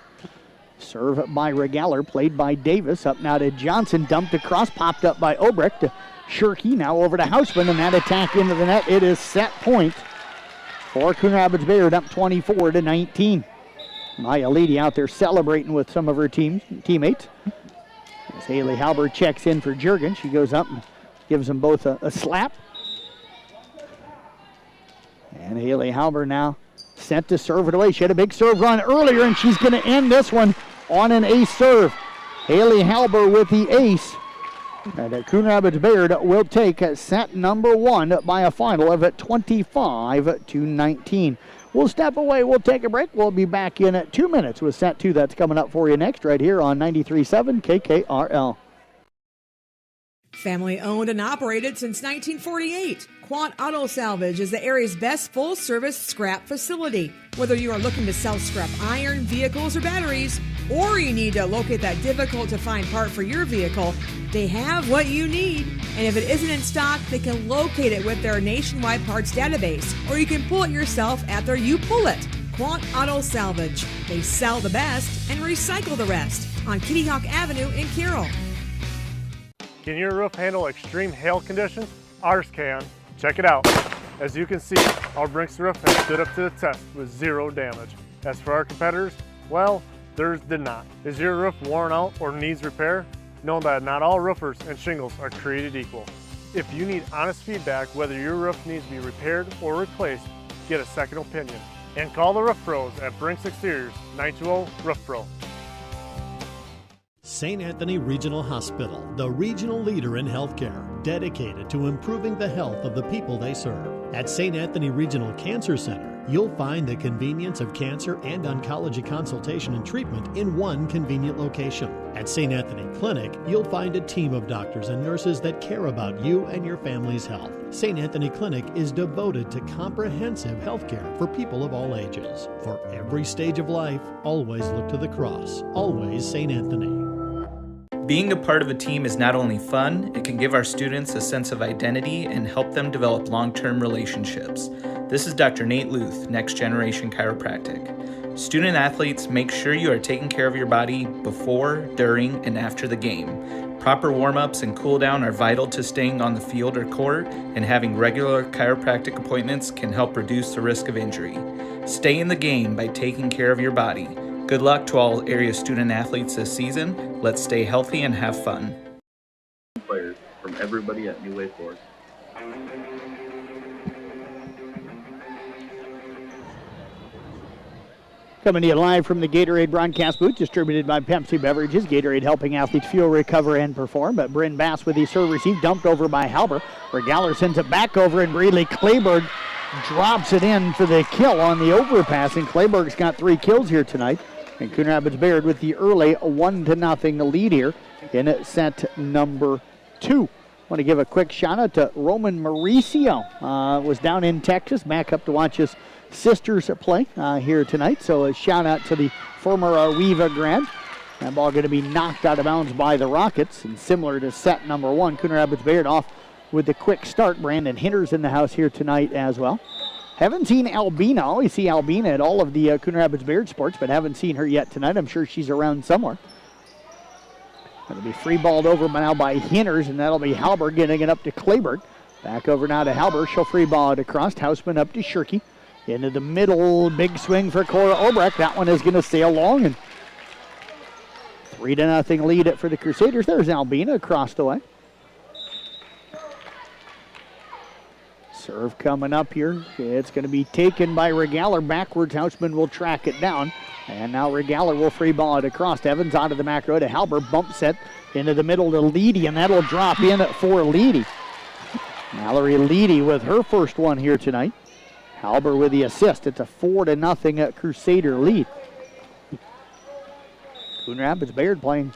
Serve by Regaller, played by Davis. Up now to Johnson, dumped across, popped up by Obrecht to Shirky. Now over to Hausman, and that attack into the net. It is set point for Coon Rapids Bayard, up 24-19. Maya Leedy out there celebrating with some of her teammates. As Haley Halber checks in for Juergens, she goes up and gives them both a slap. And Haley Halber now sent to serve it away. She had a big serve run earlier, and she's going to end this one on an ace serve. Haley Halber with the ace. And Coon Rapids Bayard will take set number 1 by a final of 25-19. We'll step away. We'll take a break. We'll be back in 2 minutes with set 2. That's coming up for you next right here on 93.7 KKRL. Family owned and operated since 1948, Quant Auto Salvage is the area's best full-service scrap facility. Whether you are looking to sell scrap iron, vehicles, or batteries, or you need to locate that difficult to find part for your vehicle, they have what you need. And if it isn't in stock, they can locate it with their nationwide parts database, or you can pull it yourself at their You Pull It. Quant Auto Salvage. They sell the best and recycle the rest on Kitty Hawk Avenue in Carroll. Can your roof handle extreme hail conditions? Ours can. Check it out. As you can see, our Brinks roof has stood up to the test with zero damage. As for our competitors, well, theirs did not. Is your roof worn out or needs repair? Know that not all roofers and shingles are created equal. If you need honest feedback whether your roof needs to be repaired or replaced, get a second opinion. And call the Roof Pros at Brinks Exteriors, 920-ROOF-PRO. St. Anthony Regional Hospital, the regional leader in healthcare, dedicated to improving the health of the people they serve. At St. Anthony Regional Cancer Center, you'll find the convenience of cancer and oncology consultation and treatment in one convenient location. At St. Anthony Clinic, you'll find a team of doctors and nurses that care about you and your family's health. St. Anthony Clinic is devoted to comprehensive health care for people of all ages. For every stage of life, always look to the cross. Always St. Anthony. Being a part of a team is not only fun, it can give our students a sense of identity and help them develop long-term relationships. This is Dr. Nate Luth, Next Generation Chiropractic. Student athletes, make sure you are taking care of your body before, during, and after the game. Proper warm-ups and cool-down are vital to staying on the field or court, and having regular chiropractic appointments can help reduce the risk of injury. Stay in the game by taking care of your body. Good luck to all area student athletes this season. Let's stay healthy and have fun. Players from everybody at New Way Force. Coming to you live from the Gatorade broadcast booth, distributed by Pepsi Beverages. Gatorade helping athletes fuel, recover, and perform. But Bryn Bass with the serve receive, dumped over by Halber. Regaller sends it back over, and Breedley Clayburg drops it in for the kill on the overpass. And Clayburg's got 3 kills here tonight. And Coon Rapids Bayard with the early 1-0 lead here in set number 2. Want to give a quick shout out to Roman Mauricio. Was down in Texas, back up to watch his sisters play here tonight. So a shout out to the former Arweva grad. That ball going to be knocked out of bounds by the Rockets. And similar to set number 1, Coon Rapids Bayard off with the quick start. Brandon Hinter's in the house here tonight as well. Haven't seen Albina. Always see Albina at all of the Coon Rapids Bayard sports, but haven't seen her yet tonight. I'm sure she's around somewhere. It'll be free balled over now by Hinters, and that'll be Halber getting it up to Clayburg. Back over now to Halber. She'll free ball it across. Houseman up to Shirky. Into the middle. Big swing for Cora Obrecht. That one is going to sail long. And 3-0 lead for the Crusaders. There's Albina across the way. Serve coming up here. It's going to be taken by Regaller backwards. Houseman will track it down. And now Regaller will free ball it across. Evans onto the back row to Halber. Bump set into the middle to Leedy, and that'll drop in for Leedy. Mallory Leedy with her first one here tonight. Halber with the assist. It's a 4-0 Crusader lead. Coon Rapids Bayard playing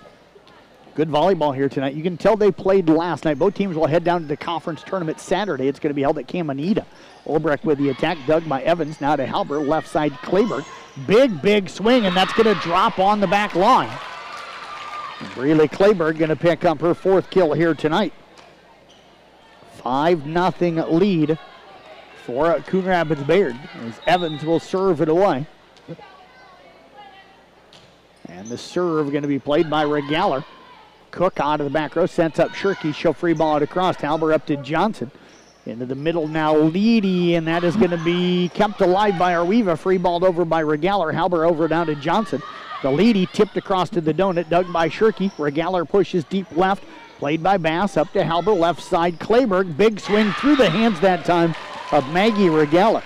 good volleyball here tonight. You can tell they played last night. Both teams will head down to the conference tournament Saturday. It's going to be held at Camanita. Olbrecht with the attack, dug by Evans. Now to Halber, left side Clayburg. Big swing, and that's going to drop on the back line. Breeley Clayburg going to pick up her 4th kill here tonight. 5-0 lead for Coon Rapids Bayard as Evans will serve it away. And the serve going to be played by Regaller. Cook out of the back row, sends up Shirky. She'll free ball it across. Halber up to Johnson. Into the middle now, Leedy, and that is going to be kept alive by Arweva. Free balled over by Regaller. Halber over down to Johnson. The Leedy tipped across to the donut, dug by Shirky. Regaller pushes deep left, played by Bass. Up to Halber, left side Clayburg. Big swing through the hands that time of Maggie Regaller.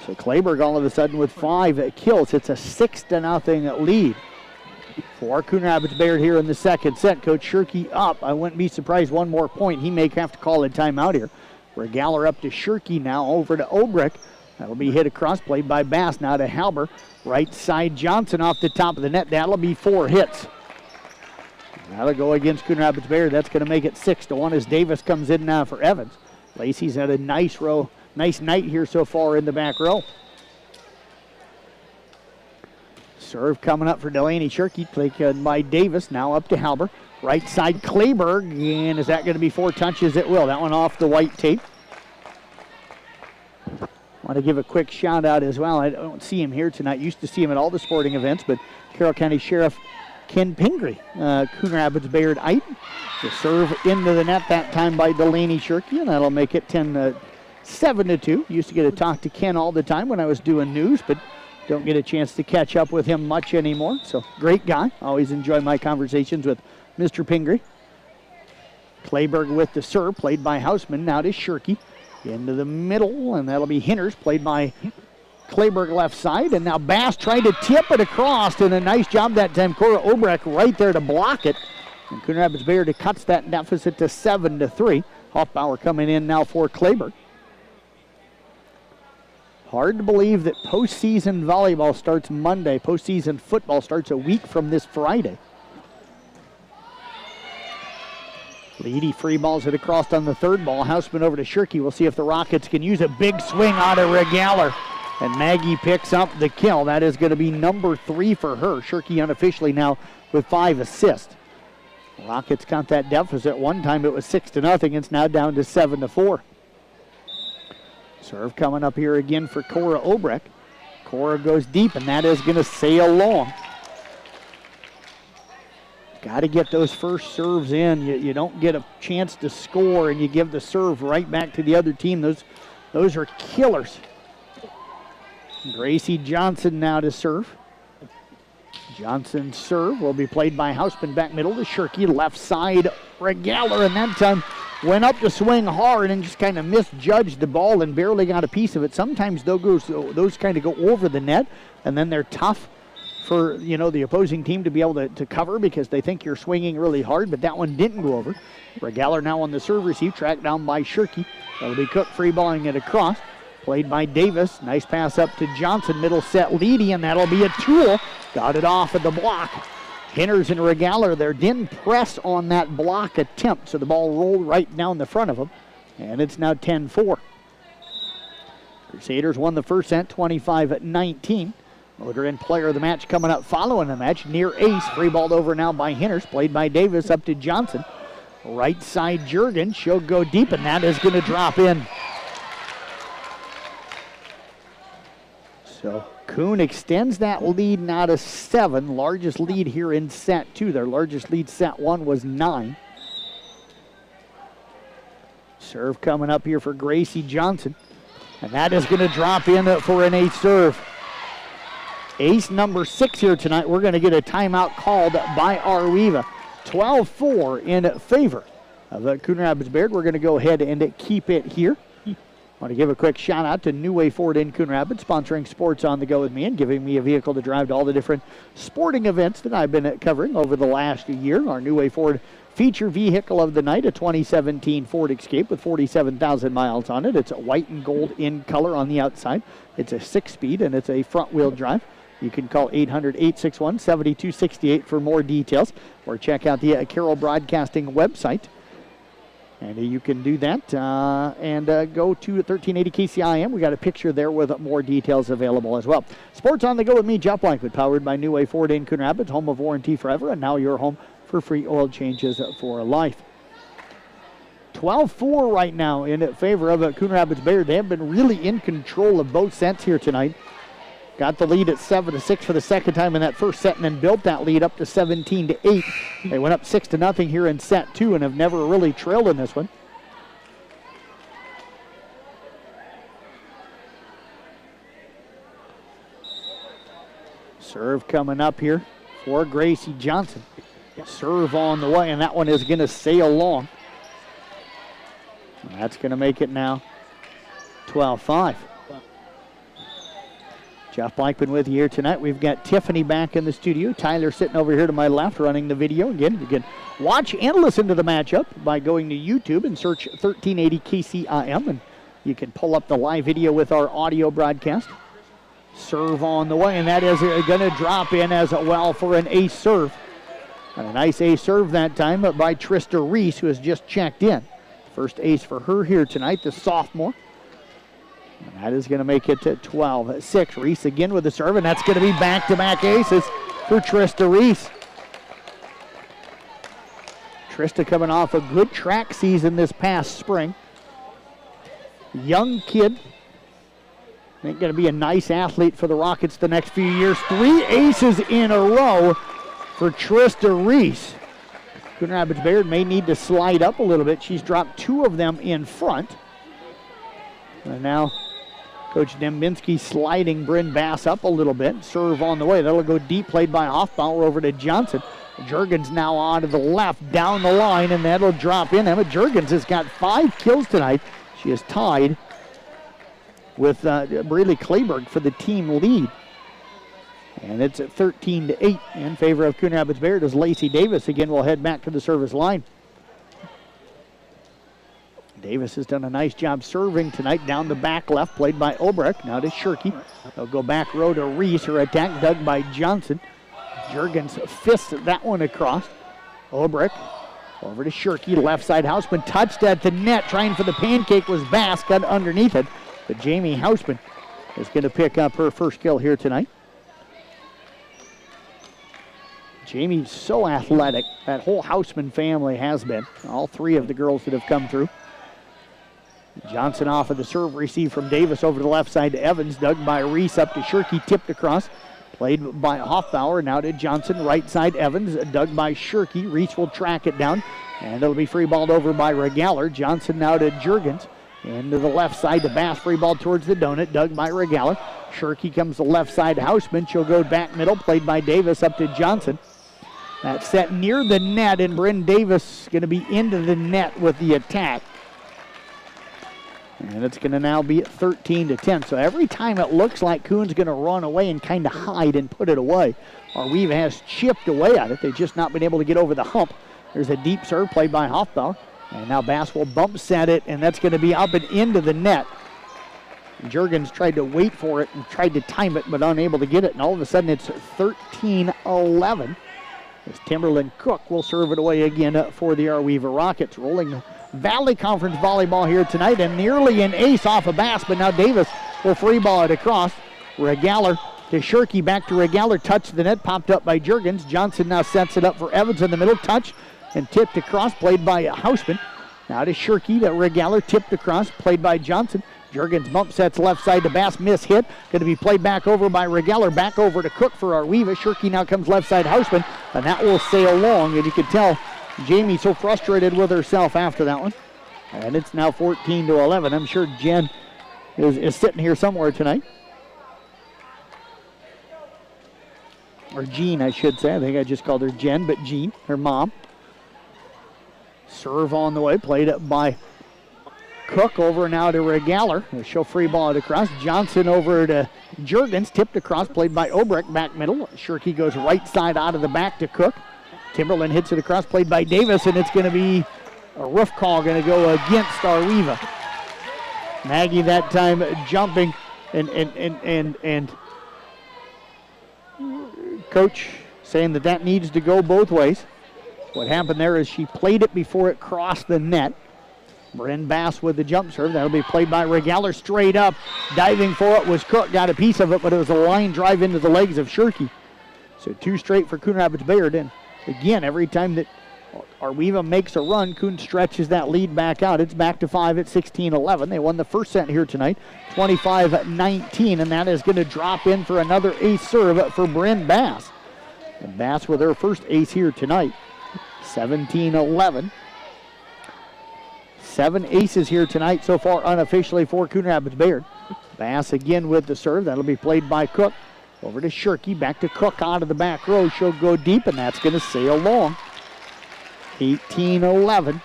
So Clayburg all of a sudden with 5 kills. It's a 6-0 lead for Coon Rapids Bayard here in the second set. Coach Shirky up. I wouldn't be surprised one more point. He may have to call a timeout here. Regaller up to Shirky now, over to Obrecht. That'll be hit across, played by Bass. Now to Halber. Right side Johnson off the top of the net. That'll be 4 hits. That'll go against Coon Rapids Bayard. That's going to make it 6-1 as Davis comes in now for Evans. Lacey's had a nice night here so far in the back row. Serve coming up for Delaney Shirky, taken by Davis, now up to Halber. Right side, Kleberg, and is that going to be 4 touches? It will. That one off the white tape. Want to give a quick shout out as well. I don't see him here tonight. Used to see him at all the sporting events, but Carroll County Sheriff Ken Pingree, Coon Rapids Bayard Ite. The serve into the net that time by Delaney Shirky, and that'll make it 7-2. Used to get to talk to Ken all the time when I was doing news, but don't get a chance to catch up with him much anymore. So great guy. Always enjoy my conversations with Mr. Pingree. Kleberg with the serve, played by Hausman. Now to Shirky. Into the middle, and that'll be Hinters, played by Kleberg left side. And now Bass tried to tip it across, and a nice job that time. Cora Obrecht right there to block it. And Coon Rapids Bayard cuts that deficit to 7-3. Hoffbauer coming in now for Kleberg. Hard to believe that postseason volleyball starts Monday. Postseason football starts a week from this Friday. Leedy free balls it across on the third ball. Hausman over to Shirky. We'll see if the Rockets can use a big swing out of Regaler. And Maggie picks up the kill. That is going to be number 3 for her. Shirky unofficially now with 5 assists. Rockets got that deficit. One time it was 6-0. It's now down to 7-4. Serve coming up here again for Cora Obrecht. Cora goes deep, and that is going to sail long. Got to get those first serves in. You don't get a chance to score, and you give the serve right back to the other team. Those are killers. Gracie Johnson now to serve. Johnson's serve will be played by Hausman back middle to Shirky. Left side, Regaler, and that time went up to swing hard and just kind of misjudged the ball and barely got a piece of it. Sometimes those kind of go over the net, and then they're tough for the opposing team to be able to cover because they think you're swinging really hard, but that one didn't go over. Regaler now on the serve receive, tracked down by Shirky. That'll be Cook free balling it across. Played by Davis. Nice pass up to Johnson. Middle set Leedy, and that'll be a Tool. Got it off at the block. Hinters and Regaler there didn't press on that block attempt, so the ball rolled right down the front of them, and it's now 10-4. Crusaders won the first set 25-19. Motor and player of the match coming up following the match. Near ace. Free balled over now by Hinters. Played by Davis up to Johnson. Right side Jurgen. She'll go deep, and that is going to drop in. So Coon extends that lead now to 7. Largest lead here in set 2. Their largest lead set 1 was 9. Serve coming up here for Gracie Johnson. And that is going to drop in for an ace serve. Ace number 6 here tonight. We're going to get a timeout called by Arweva. 12-4 in favor of Coon Rapids Bayard. We're going to go ahead and keep it here. Want to give a quick shout out to New Way Ford in Coon Rapids, sponsoring Sports on the Go with me and giving me a vehicle to drive to all the different sporting events that I've been covering over the last year. Our New Way Ford feature vehicle of the night, a 2017 Ford Escape with 47,000 miles on it. It's white and gold in color on the outside. It's a 6-speed and it's a front-wheel drive. You can call 800-861-7268 for more details or check out the Carroll Broadcasting website. And you can do that and go to 1380 KCIM. We got a picture there with more details available as well. Sports on the Go with me, Jeff Blankwood, powered by New Way Ford in Coon Rapids, home of warranty forever, and now your home for free oil changes for life. 12-4 right now in favor of Coon Rapids Bayard. They have been really in control of both sets here tonight. Got the lead at 7-6 for the second time in that first set and then built that lead up to 17-8. They went up 6-0 here in set 2 and have never really trailed in this one. Serve coming up here for Gracie Johnson. Serve on the way, and that one is going to sail long. And that's going to make it now 12-5. Jeff Blankman with you here tonight. We've got Tiffany back in the studio. Tyler sitting over here to my left running the video. Again, you can watch and listen to the matchup by going to YouTube and search 1380 KCIM. And you can pull up the live video with our audio broadcast. Serve on the way, and that is going to drop in as well for an ace serve. And a nice ace serve that time by Trista Reese, who has just checked in. First ace for her here tonight, the sophomore. And that is going to make it 12-6. Reese again with the serve, and that's going to be back-to-back aces for Trista Reese. Trista coming off a good track season this past spring. Young kid. I think going to be a nice athlete for the Rockets the next few years. 3 aces in a row for Trista Reese. Coon Rapids Bayard may need to slide up a little bit. She's dropped 2 of them in front. And now Coach Dembinski sliding Bryn Bass up a little bit. Serve on the way. That'll go deep, played by Hoffbauer over to Johnson. Jurgens now on to the left, down the line, and that'll drop in. Emma Jurgens has got 5 kills tonight. She is tied with Braley Clayberg for the team lead. And it's at 13-8 in favor of Coon Rapids Bayard as Lacey Davis again will head back to the service line. Davis has done a nice job serving tonight down the back left, played by Obrecht. Now to Shirky. They'll go back row to Reese. Her attack dug by Johnson. Jurgens fists that one across. Obrecht over to Shirky. Left side Hausman touched at the net. Trying for the pancake was Bass. Got underneath it. But Jamie Hausman is going to pick up her first kill here tonight. Jamie's so athletic. That whole Hausman family has been. All 3 of the girls that have come through. Johnson off of the serve, receive from Davis over to the left side to Evans. Dug by Reese up to Shirky, tipped across. Played by Hoffbauer, now to Johnson, right side Evans. Dug by Shirky. Reese will track it down. And it'll be free balled over by Regaller. Johnson now to Jurgens. Into the left side to Bass. Free ball towards the donut. Dug by Regaller. Shirky comes to left side Hausman. She'll go back middle. Played by Davis up to Johnson. That's set near the net, and Bryn Davis going to be into the net with the attack. And it's going to now be 13-10. So every time it looks like Coon's going to run away and kind of hide and put it away, Arweeva has chipped away at it. They've just not been able to get over the hump. There's a deep serve played by Hoffbauer. And now Bass will bump set it, and that's going to be up and into the net. Jurgens tried to wait for it and tried to time it, but unable to get it. And all of a sudden it's 13-11. As Timberland Cook will serve it away again for the Arweeva Rockets. Rolling Valley Conference volleyball here tonight, and nearly an ace off of Bass, but now Davis will free ball it across. Regaller to Shirky, back to Regaller, touched the net, popped up by Jurgens. Johnson now sets it up for Evans in the middle, touch and tipped across, played by Hausman. Now to Shirky, to Regaller, tipped across, played by Johnson. Jurgens bump sets left side to Bass, miss hit. Going to be played back over by Regaller, back over to Cook for Arweeva. Shirky now comes left side Hausman, and that will sail long. And you can tell Jamie so frustrated with herself after that one. And it's now 14-11. I'm sure Jen is sitting here somewhere tonight. Or Jean, I should say. I think I just called her Jen, but Jean, her mom. Serve on the way, played up by Cook, over now to Regaller. She'll free ball it across. Johnson over to Jurgens, tipped across, played by Obrecht, back middle. Shirky goes right side out of the back to Cook. Timberland hits it across, played by Davis, and it's going to be a roof call going to go against Arweeva. Maggie that time jumping, and coach saying that needs to go both ways. What happened there is she played it before it crossed the net. Bryn Bass with the jump serve. That'll be played by Regaller straight up. Diving for it was Cook. Got a piece of it, but it was a line drive into the legs of Shirky. So 2 straight for Coon Rapids Bayard. And again, every time that Arweeva makes a run, Coon stretches that lead back out. It's back to 5 at 16-11. They won the first set here tonight, 25-19, and that is going to drop in for another ace serve for Bryn Bass. And Bass with her first ace here tonight, 17-11. 7 aces here tonight so far unofficially for Coon Rapids Bayard. Bass again with the serve. That'll be played by Cook. Over to Shirky. Back to Cook out of the back row. She'll go deep, and that's going to sail long. 18-11.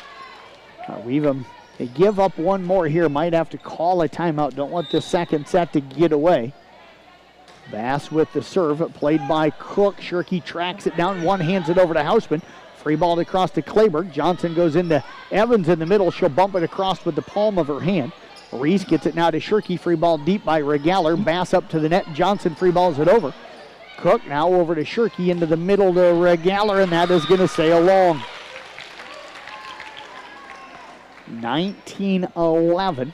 They give up one more here. Might have to call a timeout. Don't want the second set to get away. Bass with the serve. Played by Cook. Shirky tracks it down. One hands it over to Hausman. Free ball across to Clayberg. Johnson goes into Evans in the middle. She'll bump it across with the palm of her hand. Reese gets it now to Shirky. Free ball deep by Regaller. Bass up to the net. Johnson free balls it over. Cook now over to Shirky into the middle to Regaller, and that is going to sail long. 19-11.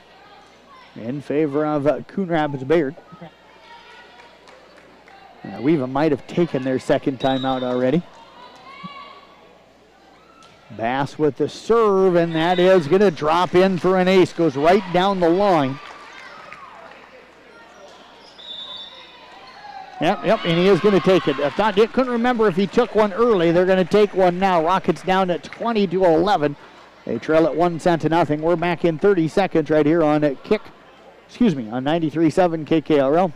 in favor of Coon Rapids Bayard. Weaver might have taken their second timeout already. Bass with the serve, and that is going to drop in for an ace. Goes right down the line. Yep, and he is going to take it. Couldn't remember if he took one early. They're going to take one now. Rockets down at 20-11. They trail at 1-0. We're back in 30 seconds right here on on 93.7 KKRL.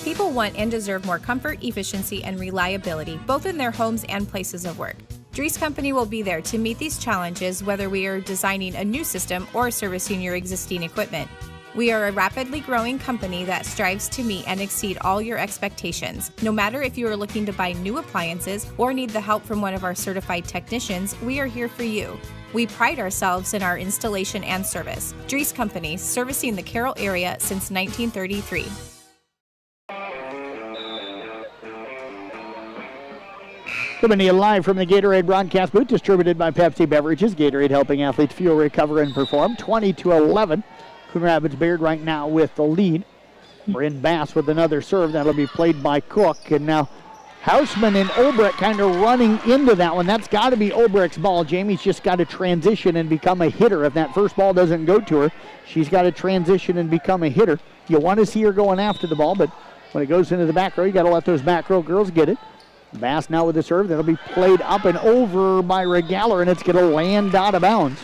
People want and deserve more comfort, efficiency, and reliability, both in their homes and places of work. Drees Company will be there to meet these challenges, whether we are designing a new system or servicing your existing equipment. We are a rapidly growing company that strives to meet and exceed all your expectations. No matter if you are looking to buy new appliances or need the help from one of our certified technicians, we are here for you. We pride ourselves in our installation and service. Drees Company, servicing the Carroll area since 1933. Coming to you live from the Gatorade broadcast booth, distributed by Pepsi Beverages. Gatorade helping athletes fuel, recover, and perform. 20-11. Coon Rapids Bayard right now with the lead. Bryn Bass with another serve. That'll be played by Cook. And now Hausman and Obrecht kind of running into that one. That's got to be Obrecht's ball. Jamie's just got to transition and become a hitter. If that first ball doesn't go to her, she's got to transition and become a hitter. You want to see her going after the ball, but when it goes into the back row, you got to let those back row girls get it. Bass now with the serve. That'll be played up and over by Regaler, and it's going to land out of bounds.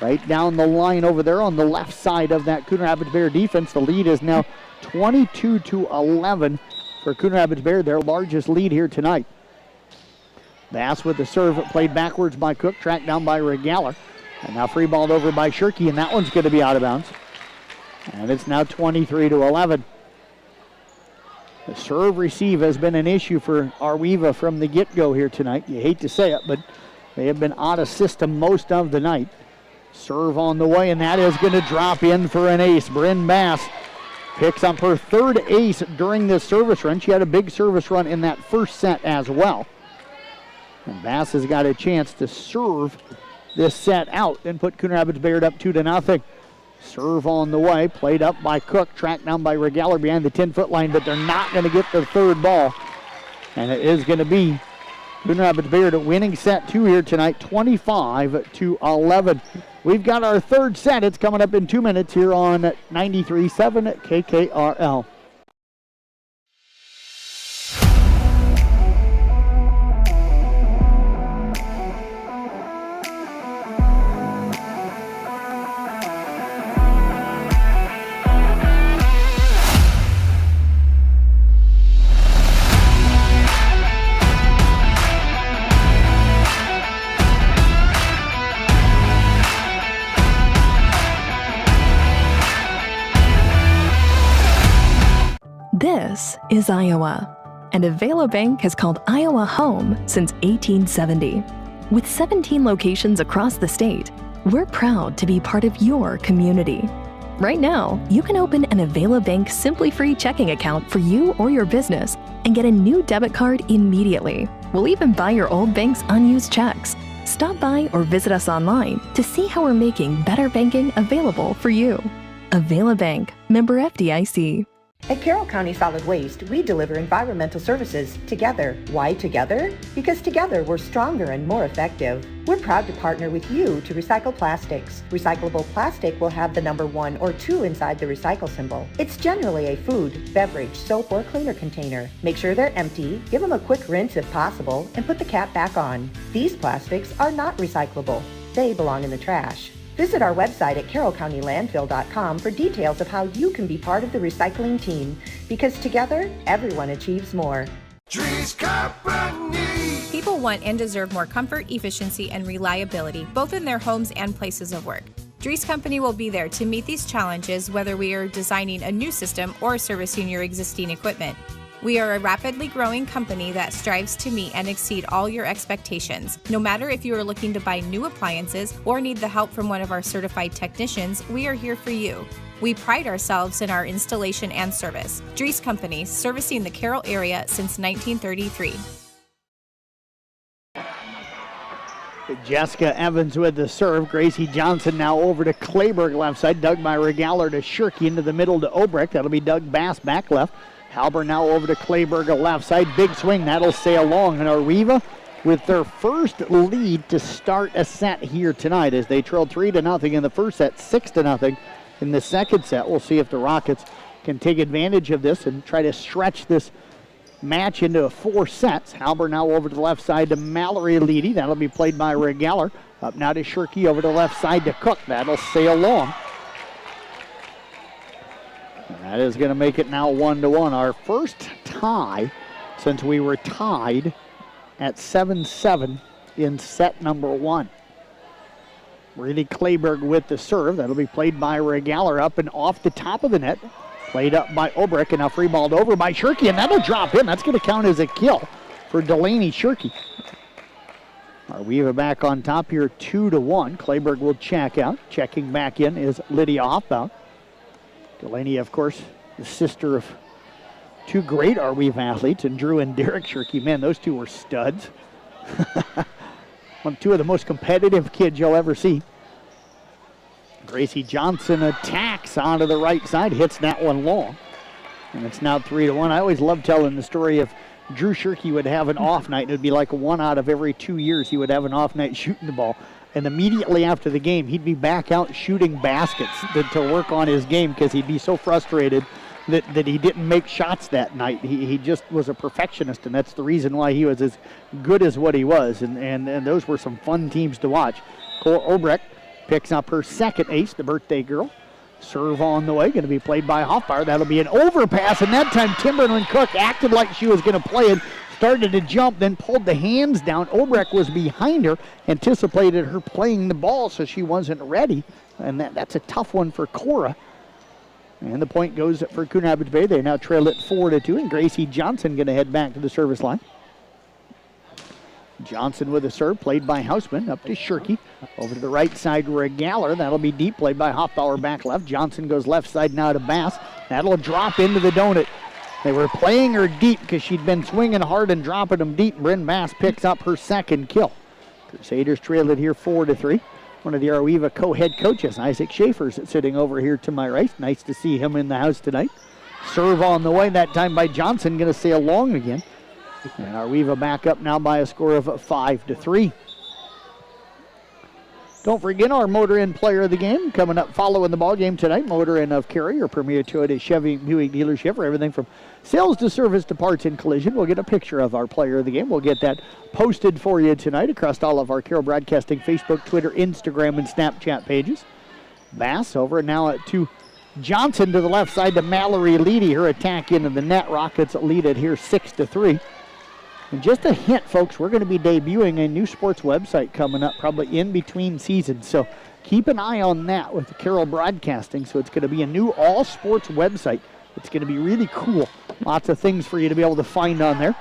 Right down the line over there on the left side of that Coon Rapids Bayard defense. The lead is now 22-11 for Coon Rapids Bayard, their largest lead here tonight. Bass with the serve played backwards by Cook, tracked down by Regaler. And now free balled over by Shirky, and that one's going to be out of bounds. And it's now 23-11. The serve receive has been an issue for Arweva from the get-go here tonight. You hate to say it, but they have been out of system most of the night. Serve on the way, and that is going to drop in for an ace. Bryn Bass picks up her third ace during this service run. She had a big service run in that first set as well. And Bass has got a chance to serve this set out and put Coon Rapids Bayard up 2-0. Serve on the way, played up by Cook, tracked down by Regaler behind the 10-foot line, but they're not going to get the third ball. And it is going to be Coon Rapids Bayard winning set 2 here tonight, 25-11. We've got our third set. It's coming up in 2 minutes here on 93.7 KKRL. This is Iowa, and Avelo Bank has called Iowa home since 1870. With 17 locations across the state, we're proud to be part of your community. Right now, you can open an Avelo Bank Simply Free checking account for you or your business and get a new debit card immediately. We'll even buy your old bank's unused checks. Stop by or visit us online to see how we're making better banking available for you. Avelo Bank, member FDIC. At Carroll County Solid Waste, we deliver environmental services together. Why together? Because together we're stronger and more effective. We're proud to partner with you to recycle plastics. Recyclable plastic will have the number 1 or 2 inside the recycle symbol. It's generally a food, beverage, soap, or cleaner container. Make sure they're empty, give them a quick rinse if possible, and put the cap back on. These plastics are not recyclable. They belong in the trash. Visit our website at carrollcountylandfill.com for details of how you can be part of the recycling team, because together, everyone achieves more. People want and deserve more comfort, efficiency, and reliability, both in their homes and places of work. Drees Company will be there to meet these challenges, whether we are designing a new system or servicing your existing equipment. We are a rapidly growing company that strives to meet and exceed all your expectations. No matter if you are looking to buy new appliances or need the help from one of our certified technicians, we are here for you. We pride ourselves in our installation and service. Drees Company, servicing the Carroll area since 1933. Jessica Evans with the serve. Gracie Johnson now over to Clayberg left side. Dug by Regaller to Shirky into the middle to Obrecht. That'll be Doug Bass back left. Halber now over to Clayberg left side. Big swing. That'll sail long. And Arweva with their first lead to start a set here tonight as they trailed 3-0 in the first set, 6-0 in the second set. We'll see if the Rockets can take advantage of this and try to stretch this match into 4 sets. Halber now over to the left side to Mallory Leedy. That'll be played by Regaller. Up now to Shirky over to the left side to Cook. That'll sail long. And that is going to make it now 1-1. Our first tie since we were tied at 7-7 in set number 1. Brady Clayberg with the serve. That'll be played by Regaller up and off the top of the net. Played up by Obrecht and now free balled over by Shirky, and that'll drop in. That's going to count as a kill for Delaney Shirky. Arweva back on top here, 2-1. Clayberg will check out. Checking back in is Lydia Hoffbaum. Delaney, of course, the sister of 2 great Arweva athletes, and Drew and Derek Shirky. Man, those 2 were studs. 2 of the most competitive kids you'll ever see. Gracie Johnson attacks onto the right side, hits that one long. And it's now 3-1. I always love telling the story of Drew Shirky would have an off night, and it would be like 1 out of every 2 years he would have an off night shooting the ball. And immediately after the game, he'd be back out shooting baskets to work on his game because he'd be so frustrated that he didn't make shots that night. He just was a perfectionist, and that's the reason why he was as good as what he was. And those were some fun teams to watch. Cole Obrecht picks up her second ace, the birthday girl. Serve on the way, going to be played by Hoffbauer. That'll be an overpass, and that time Timberland Cook acted like she was going to play it, started to jump, then pulled the hands down. Obrecht was behind her, anticipated her playing the ball, so she wasn't ready. And that's a tough one for Cora. And the point goes for Coon Rapids Bay. They now trail it 4-2, and Gracie Johnson going to head back to the service line. Johnson with a serve, played by Hausman, up to Shirky. Over to the right side, Regaller. That'll be deep, played by Hoffbauer back left. Johnson goes left side now to Bass. That'll drop into the donut. They were playing her deep because she'd been swinging hard and dropping them deep. Bryn Bass picks up her second kill. Crusaders trail it here 4-3. One of the Arweva co-head coaches, Isaac Schaefer's sitting over here to my right. Nice to see him in the house tonight. Serve on the way, that time by Johnson, going to sail long again. And Arweva back up now by a score of 5-3. Don't forget our Motor Inn Player of the Game coming up following the ball game tonight. Motor Inn of Cary, your premier Toyota Chevy Buick dealership for everything from sales to service to parts and collision. We'll get a picture of our Player of the Game. We'll get that posted for you tonight across all of our Carroll Broadcasting Facebook, Twitter, Instagram, and Snapchat pages. Bass over now to Johnson to the left side to Mallory Leedy. Her attack into the net. Rockets lead it here 6-3. And just a hint, folks, we're going to be debuting a new sports website coming up probably in between seasons. So keep an eye on that with the Carroll Broadcasting. So it's going to be a new all-sports website. It's going to be really cool. Lots of things for you to be able to find on there.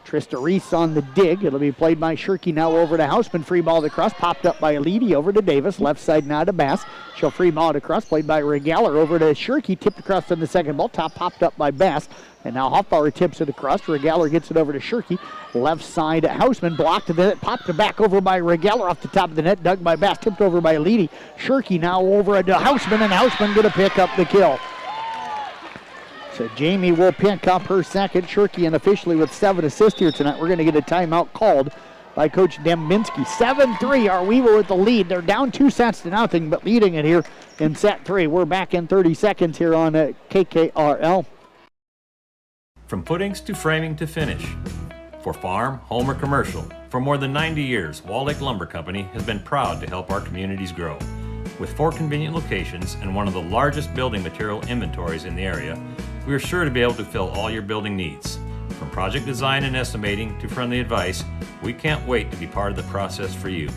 Trista Reese on the dig. It'll be played by Shirky now over to Hausman. Free ball across, popped up by Leedy over to Davis. Left side now to Bass. She'll free ball it across, played by Regaller over to Shirky. Tipped across on the second ball. Top popped up by Bass. And now Hoffbauer tips it across. Regaller gets it over to Shirky. Left side Hausman blocked it. Then it popped it back over by Regaller off the top of the net. Dug by Bass. Tipped over by Leedy. Shirky now over to Hausman, and Hausman going to pick up the kill. So Jamie will pick up her second. Shirky, and officially with 7 assists here tonight. We're going to get a timeout called by Coach Dembinski. 7-3, Arweva with the lead. They're down 2-0, but leading it here in set 3. We're back in 30 seconds here on KKRL. From footings to framing to finish. For farm, home, or commercial, for more than 90 years, Wall Lake Lumber Company has been proud to help our communities grow. With 4 convenient locations and one of the largest building material inventories in the area, we are sure to be able to fill all your building needs. From project design and estimating to friendly advice, we can't wait to be part of the process for you.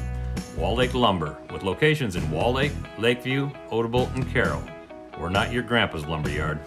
Wall Lake Lumber, with locations in Wall Lake, Lakeview, Odebolt, and Carroll. We're not your grandpa's lumberyard.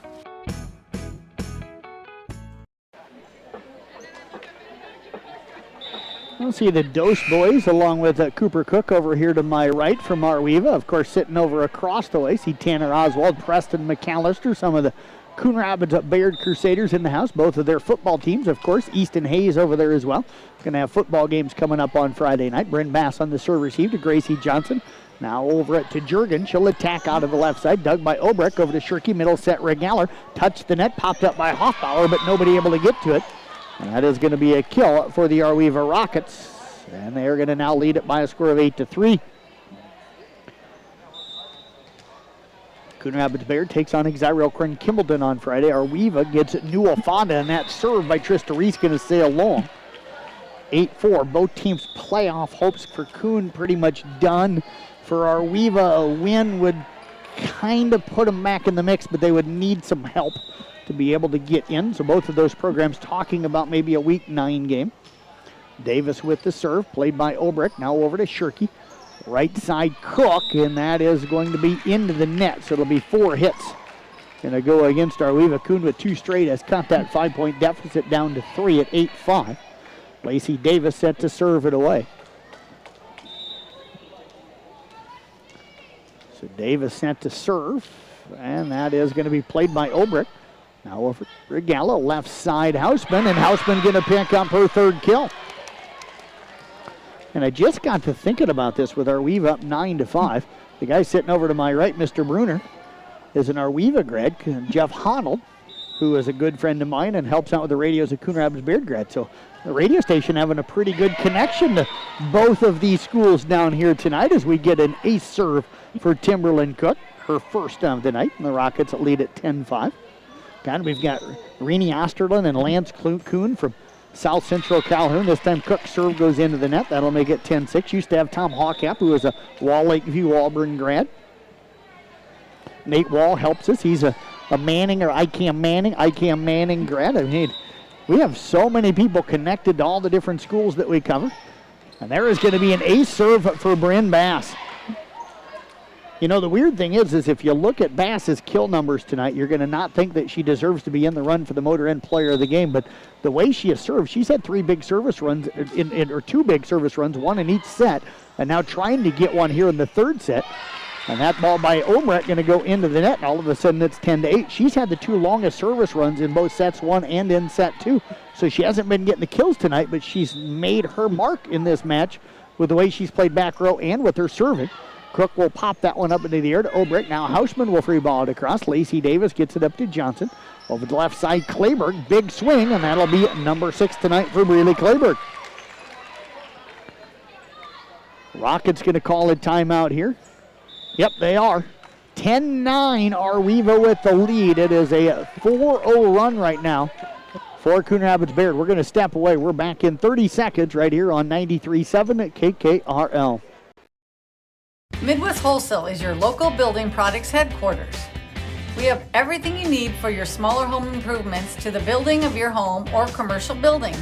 We'll see the Dose boys along with Cooper Cook over here to my right from Arweva. Of course, sitting over across the way, see Tanner Oswald, Preston McAllister, some of the Coon Rapids Bayard Crusaders in the house. Both of their football teams, of course. Easton Hayes over there as well. Going to have football games coming up on Friday night. Bryn Bass on the serve receive to Gracie Johnson. Now over it to Jurgen. She'll attack out of the left side. Dug by Obrecht over to Shirky. Middle set Regaller. Touched the net. Popped up by Hoffbauer, but nobody able to get to it. And that is going to be a kill for the Arweva Rockets. And they are going to now lead it by a score of 8-3. Coon Rapids Bayard takes on Exirail Kern Kimballton on Friday. Arweva gets Newell Fonda, and that serve by Trista Reese going to sail long. 8-4. Both teams' playoff hopes for Coon pretty much done. For Arweva, a win would kind of put them back in the mix, but they would need some help to be able to get in. So both of those programs talking about maybe a Week 9 game. Davis with the serve, played by Obrecht. Now over to Shirky. Right side Cook, and that is going to be into the net, so it'll be 4 hits. Going to go against Arweva. Coon with 2 straight has cut that 5-point deficit down to 3 at 8-5. Lacey Davis set to serve it away. So Davis sent to serve, and that is going to be played by Obrecht. Now over to Regala, left side Houseman, and Houseman going to pick up her 3rd kill. And I just got to thinking about this with Arweva up 9-5. The guy sitting over to my right, Mr. Bruner, is an Arweva grad, Jeff Honnold, who is a good friend of mine and helps out with the radios at Coon Rapids Bayard grad. So the radio station having a pretty good connection to both of these schools down here tonight as we get an ace serve for Timberland Cook, her first of the night, and the Rockets lead at 10-5. And we've got Renee Osterlin and Lance Coon from South Central Calhoun. This time Cook's serve goes into the net. That'll make it 10-6. Used to have Tom Hawkap, who is a Wall Lakeview Auburn grad. Nate Wall helps us. He's a Manning or ICAM Manning grad. I mean, we have so many people connected to all the different schools that we cover. And there is going to be an ace serve for Bryn Bass. You know, the weird thing is if you look at Bass's kill numbers tonight, you're going to not think that she deserves to be in the run for the Motor Inn Player of the Game. But the way she has served, she's had 3 big service runs, or 2 big service runs, 1 in each set, and now trying to get one here in the 3rd set. And that ball by Obrecht going to go into the net, and all of a sudden it's 10-8. She's had the 2 longest service runs in both sets 1 and in set 2. So she hasn't been getting the kills tonight, but she's made her mark in this match with the way she's played back row and with her serving. Cook will pop that one up into the air to Obrecht. Now Houseman will free ball it across. Lacey Davis gets it up to Johnson. Over the left side, Clayberg. Big swing, and that'll be number 6 tonight for Breeley Clayberg. Rockets going to call a timeout here. Yep, they are. 10-9 Arweva with the lead. It is a 4-0 run right now for Coon Rapids Bayard. We're going to step away. We're back in 30 seconds right here on 93.7 at KKRL. Midwest Wholesale is your local building products headquarters. We have everything you need for your smaller home improvements to the building of your home or commercial building.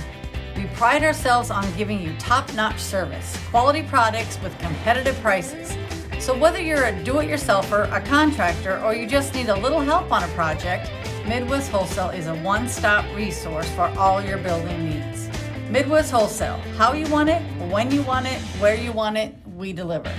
We pride ourselves on giving you top-notch service, quality products with competitive prices. So whether you're a do-it-yourselfer, a contractor, or you just need a little help on a project, Midwest Wholesale is a one-stop resource for all your building needs. Midwest Wholesale, how you want it, when you want it, where you want it, we deliver.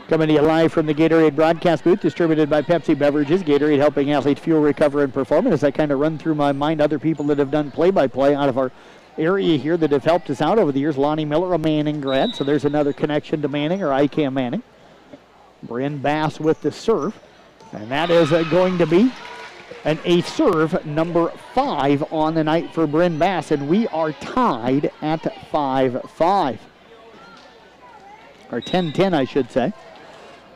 Coming to you live from the Gatorade broadcast booth, distributed by Pepsi Beverages. Gatorade helping athletes fuel, recover, and perform. And as I kind of run through my mind, other people that have done play-by-play out of our area here that have helped us out over the years. Lonnie Miller, a Manning grad, so there's another connection to Manning or ICAM Manning. Bryn Bass with the serve, and that is going to be an ace serve, number 5 on the night for Bryn Bass, and we are tied at 5-5. Or 10-10, I should say.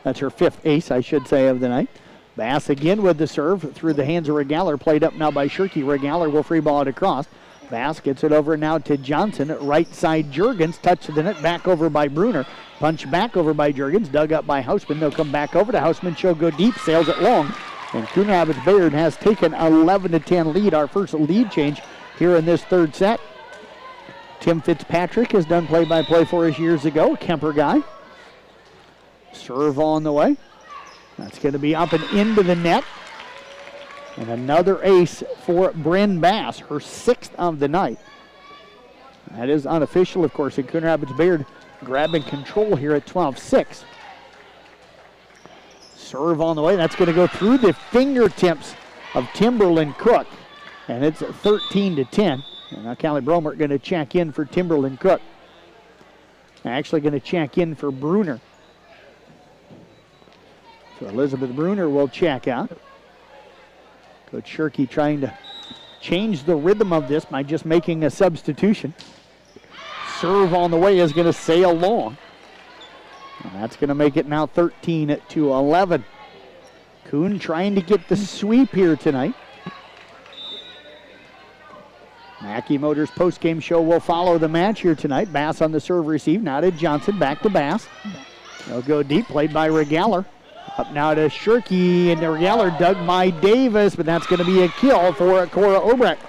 That's her 5th ace, I should say, of the night. Bass again with the serve through the hands of Regaller, played up now by Shirky. Regaller will free ball it across. Bass gets it over now to Johnson. Right side Jurgens, touch to the net, back over by Bruner. Punch back over by Jurgens, dug up by Houseman. They'll come back over to Houseman. She'll go deep, sails it long. And Coon Rapids Bayard has taken 11-10 lead, our first lead change here in this 3rd set. Tim Fitzpatrick has done play-by-play for us years ago, Kemper guy. Serve on the way. That's going to be up and into the net. And another ace for Bryn Bass, her 6th of the night. That is unofficial, of course, in Coon Rapids Bayard. grabbing control here at 12-6. Serve on the way. That's going to go through the fingertips of Timberland Cook. And it's 13-10. And now Callie Bromert going to check in for Timberland Cook. Actually going to check in for Bruner. So Elizabeth Bruner will check out. Coach Shirkey trying to change the rhythm of this by just making a substitution. Serve on the way is going to sail long. And that's going to make it now 13-11. Coon trying to get the sweep here tonight. Mackey Motors postgame show will follow the match here tonight. Bass on the serve receive. Now to Johnson. Back to Bass. They'll go deep. Played by Regaller. Up now to Shirkey. And the Regaller dug by Davis. But that's going to be a kill for Cora Obrecht.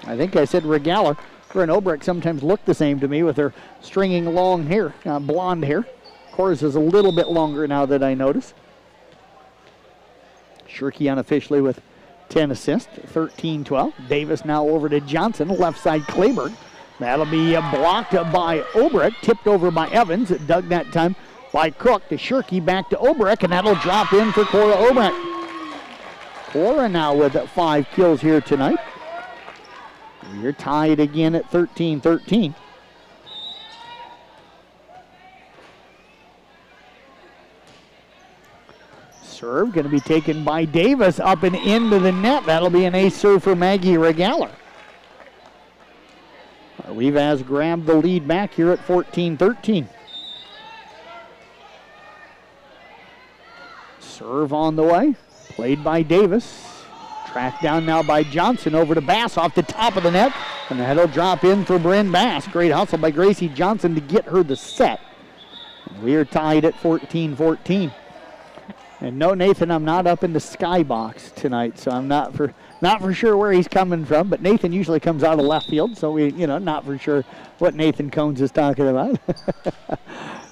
I think I said Regaller. Her and Obrecht sometimes look the same to me with her stringing long hair, blonde hair. Cora's is a little bit longer now that I notice. Shirkey unofficially with 10 assists, 13-12. Davis now over to Johnson, left side Kleberg. That'll be blocked by Obrecht, tipped over by Evans. Dug that time by Cook to Shirkey, back to Obrecht, and that'll drop in for Cora Obrecht. Cora now with 5 kills here tonight. You're tied again at 13-13. Serve going to be taken by Davis up and into the net. That'll be an ace serve for Maggie Regaller. We've has grabbed the lead back here at 14-13. Serve on the way. Played by Davis. Tracked down now by Johnson over to Bass off the top of the net. And that'll drop in for Bryn Bass. Great hustle by Gracie Johnson to get her the set. And we are tied at 14-14. And no, Nathan, I'm not up in the skybox tonight, so I'm not for sure where he's coming from. But Nathan usually comes out of left field, so we, not for sure what Nathan Cones is talking about.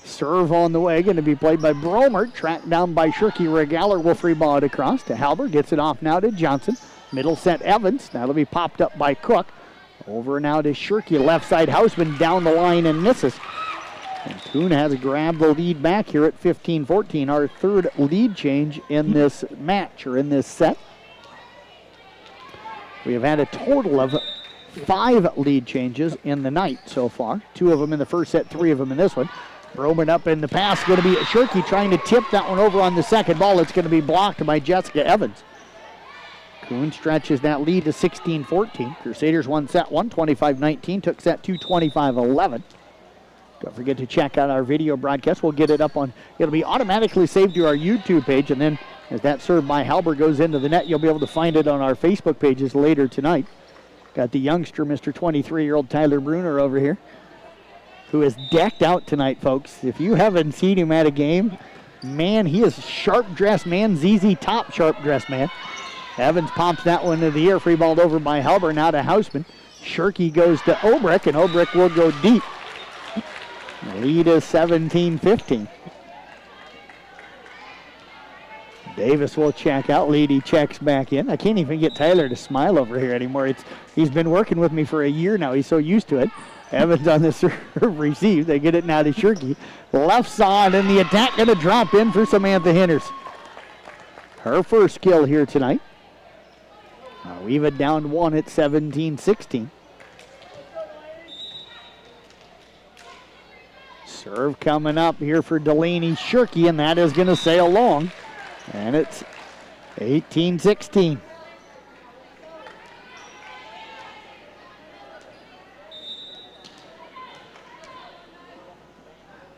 Serve on the way, going to be played by Bromert, tracked down by Shirkey. Regaller will free ball it across to Halber, gets it off now to Johnson. Middle set Evans, that'll be popped up by Cook. Over now to Shirkey, left side Houseman down the line and misses. And Coon has grabbed the lead back here at 15-14, our third lead change in this match, or in this set. We have had a total of 5 lead changes in the night so far. 2 of them in the first set, 3 of them in this one. Roman up in the pass, going to be Shirkey trying to tip that one over on the second ball. It's going to be blocked by Jessica Evans. Coon stretches that lead to 16-14. Crusaders won set 1, 25-19, took set 2, 25-11. Don't forget to check out our video broadcast. We'll get it up on, it'll be automatically saved to our YouTube page, and then as that serve by Halber goes into the net, you'll be able to find it on our Facebook pages later tonight. Got the youngster, Mr. 23-year-old Tyler Bruner over here, who is decked out tonight, folks. If you haven't seen him at a game, man, he is sharp-dressed man, ZZ Top sharp-dressed man. Evans pops that one into the air, free balled over by Halber, now to Houseman. Shirkey goes to Obrecht, and Obrecht will go deep. The lead is 17-15. Davis will check out. Leedy checks back in. I can't even get Tyler to smile over here anymore. He's been working with me for a year now. He's so used to it. Evans on the serve receive. They get it now to Shirkey. Left side, and the attack going to drop in for Samantha Henners. Her first kill here tonight. We've it down 1 at 17-16. Serve coming up here for Delaney Shirkey, and that is going to sail long. And it's 18-16.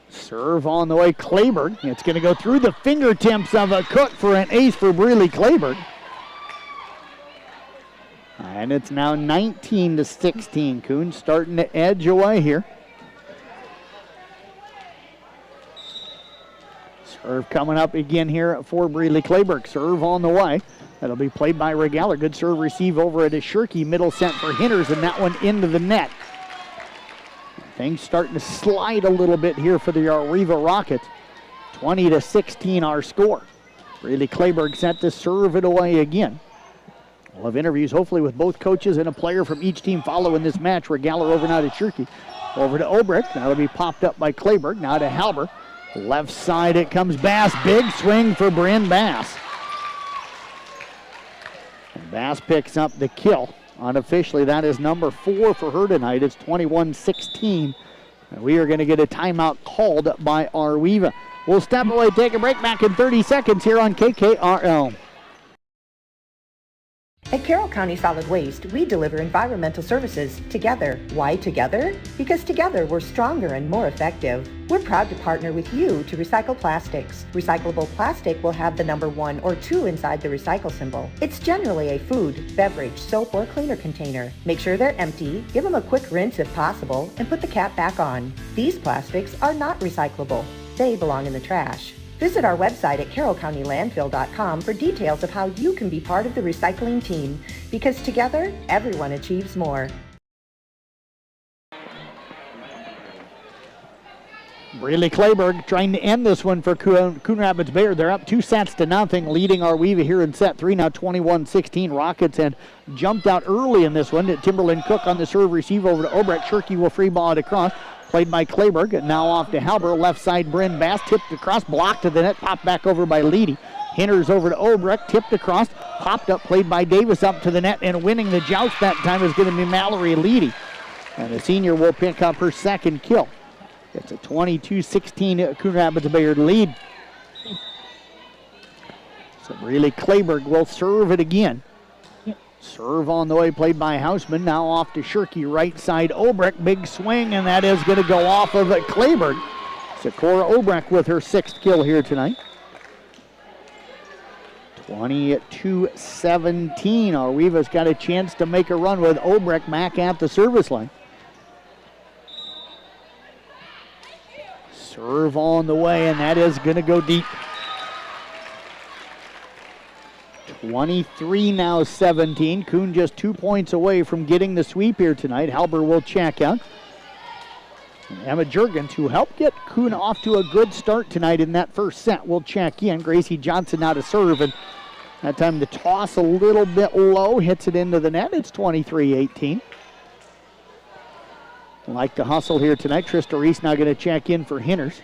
Serve on the way, Kleberg. It's going to go through the fingertips of a Cook for an ace for Breeley Kleberg. And it's now 19-16. Coon starting to edge away here. Serve coming up again here for Breeley Kleberg. Serve on the way. That'll be played by Regaller. Good serve receive over at Shirkey. Middle set for Henners, and that one into the net. Things starting to slide a little bit here for the Arriva Rockets. 20-16 our score. Breeley Kleberg set to serve it away again. We'll have interviews hopefully with both coaches and a player from each team following this match. Regaller over now to Shirkey. Over to Obrick. Now it'll be popped up by Kleberg. Now to Halber. Left side it comes Bass. Big swing for Bryn Bass. And Bass picks up the kill. Unofficially, that is number 4 for her tonight. It's 21-16. And we are going to get a timeout called by Arweva. We'll step away, take a break, back in 30 seconds here on KKRL. At Carroll County Solid Waste, we deliver environmental services together. Why together? Because together we're stronger and more effective. We're proud to partner with you to recycle plastics. Recyclable plastic will have the number 1 or 2 inside the recycle symbol. It's generally a food, beverage, soap, or cleaner container. Make sure they're empty, give them a quick rinse if possible, and put the cap back on. These plastics are not recyclable. They belong in the trash. Visit our website at carrollcountylandfill.com for details of how you can be part of the recycling team, because together, everyone achieves more. Braley Kleberg trying to end this one for Coon Rapids Bayard. They're up 2-0, leading Arweva here in set 3, now 21-16. Rockets had jumped out early in this one. Timberland Cook on the serve receive over to Obrecht. Shirkey will free ball it across. Played by Kleberg, now off to Halber. Left side, Bryn Bass, tipped across, blocked to the net, popped back over by Leedy. Hinters over to Obrecht, tipped across, popped up, played by Davis up to the net, and winning the joust that time is going to be Mallory Leedy. And the senior will pick up her second kill. It's a 22-16 Coon Rapids Bayard lead. So really Kleberg will serve it again. Serve on the way, played by Hausman. Now off to Shirkey, right side. Obrecht, big swing, and that is going to go off of Kleberg. Sakura Obrecht with her 6th kill here tonight. 22-17. Arweva's got a chance to make a run with Obrecht back at the service line. Serve on the way, and that is going to go deep. 23-17. Coon just 2 points away from getting the sweep here tonight. Halber will check out. And Emma Jurgens, who helped get Coon off to a good start tonight in that first set, will check in. Gracie Johnson now to serve, and that time the toss a little bit low, hits it into the net. It's 23-18. Like to hustle here tonight. Trista Reese now going to check in for Hinters.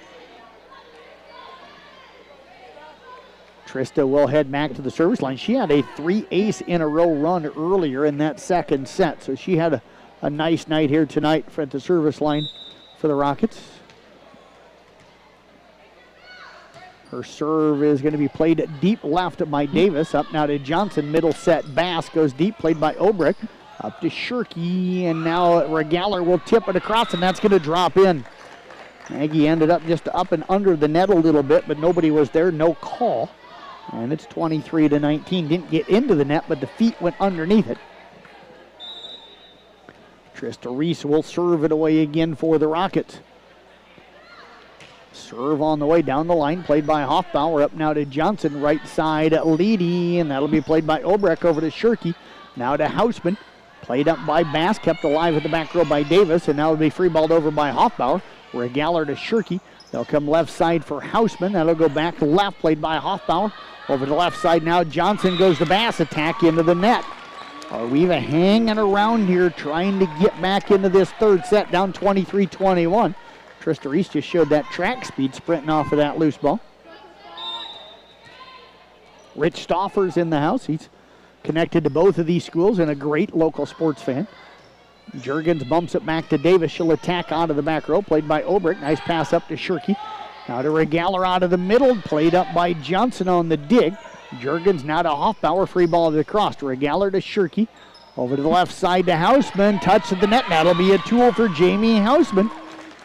Trista will head back to the service line. She had a 3-ace-in-a-row run earlier in that second set, so she had a nice night here tonight at the service line for the Rockets. Her serve is going to be played deep left by Davis. Up now to Johnson. Middle set. Bass goes deep, played by Obrecht. Up to Shirkey, and now Regaller will tip it across, and that's going to drop in. Maggie ended up just up and under the net a little bit, but nobody was there. No call. And it's 23-19. Didn't get into the net, but the feet went underneath it. Trista Reese will serve it away again for the Rockets. Serve on the way down the line, played by Hoffbauer. Up now to Johnson, right side Leedy, and that'll be played by Obrecht over to Shirkey. Now to Hausman, played up by Bass, kept alive at the back row by Davis, and now it'll be free balled over by Hoffbauer. Regaller to Shirkey. They'll come left side for Hausman. That'll go back left, played by Hoffbauer. Over to the left side now, Johnson goes to Bass, attack into the net. Arweva hanging around here, trying to get back into this third set, down 23-21. Trista Reese just showed that track speed, sprinting off of that loose ball. Rich Stoffer's in the house. He's connected to both of these schools and a great local sports fan. Jurgens bumps it back to Davis. She'll attack out of the back row, played by Obrecht. Nice pass up to Shirkey. Now to Regaller out of the middle, played up by Johnson on the dig. Jurgens now to Hoffbauer, free ball across. Regaller to Shirkey. Over to the left side to Hausman, touch of the net. That'll be a tool for Jamie Hausman.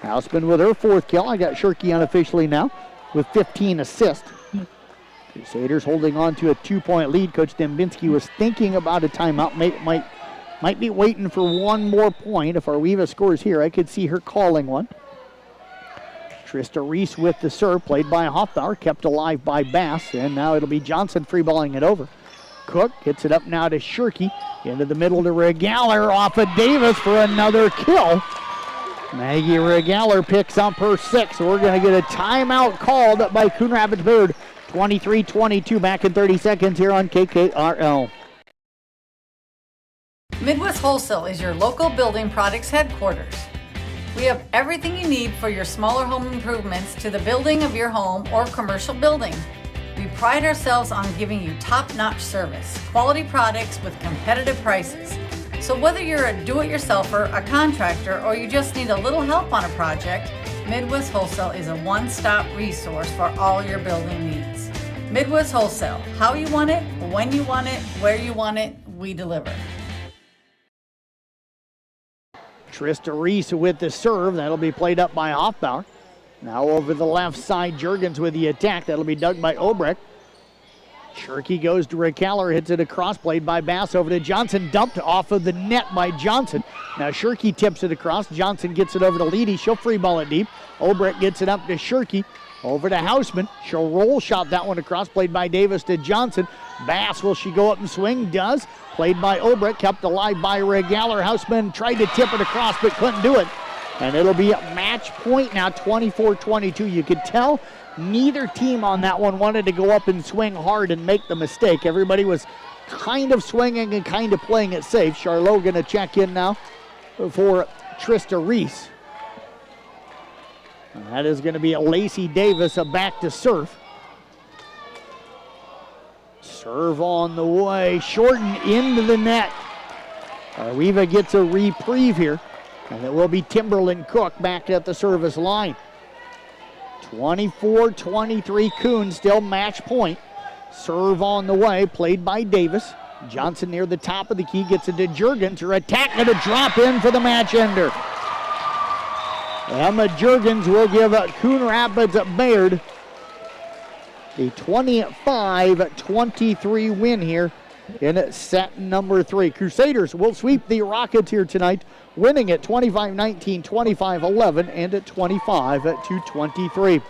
Hausman with her 4th kill. I got Shirkey unofficially now with 15 assists. Crusaders holding on to a 2-point lead. Coach Dembinski was thinking about a timeout. Might be waiting for one more point. If Arweva scores here, I could see her calling one. Trista Reese with the serve, played by Hoffbauer, kept alive by Bass, and now it'll be Johnson free-balling it over. Cook gets it up now to Shirkey, into the middle to Regaller, off of Davis for another kill. Maggie Regaller picks up her 6th, so we're going to get a timeout called by Coon Rapids Bayard. 23-22, back in 30 seconds here on KKRL. Midwest Wholesale is your local building products headquarters. We have everything you need for your smaller home improvements to the building of your home or commercial building. We pride ourselves on giving you top-notch service, quality products with competitive prices. So whether you're a do-it-yourselfer, a contractor, or you just need a little help on a project, Midwest Wholesale is a one-stop resource for all your building needs. Midwest Wholesale, how you want it, when you want it, where you want it, we deliver. Trista Reese with the serve. That'll be played up by Hoffbauer. Now over the left side, Juergens with the attack. That'll be dug by Obrecht. Shirky goes to Rickkeller, hits it across, played by Bass over to Johnson, dumped off of the net by Johnson. Now Shirky tips it across. Johnson gets it over to Leedy. She'll free ball it deep. Obrecht gets it up to Shirky. Over to Hausman. She'll roll shot that one across, played by Davis to Johnson. Bass, will she go up and swing? Does. Played by Obrecht, kept alive by Rickkeller. Hausman tried to tip it across, but couldn't do it. And it'll be a match point now, 24-22. You could tell neither team on that one wanted to go up and swing hard and make the mistake. Everybody was kind of swinging and kind of playing it safe. Charlot going to check in now for Trista Reese. And that is going to be Lacey Davis back to serve. Serve on the way, shortened into the net. Arviva gets a reprieve here, and it will be Timberland Cook back at the service line. 24-23, Coon still match point. Serve on the way, played by Davis. Johnson near the top of the key, gets it to Juergens. Her attack and a drop in for the match ender. Emma Juergens will give Coon Rapids Bayard a 25-23 win here in set number 3. Crusaders will sweep the Rockets here tonight, winning at 25-19, 25-11, and at 25-23.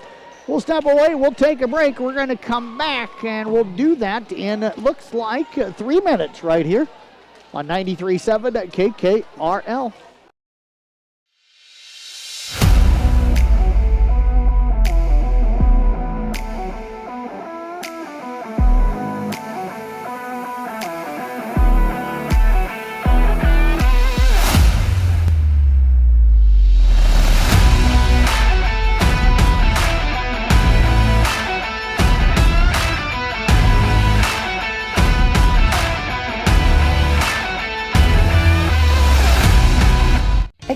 We'll step away. We'll take a break. We're going to come back, and we'll do that in, it looks like, 3 minutes right here on 93.7 KKRL.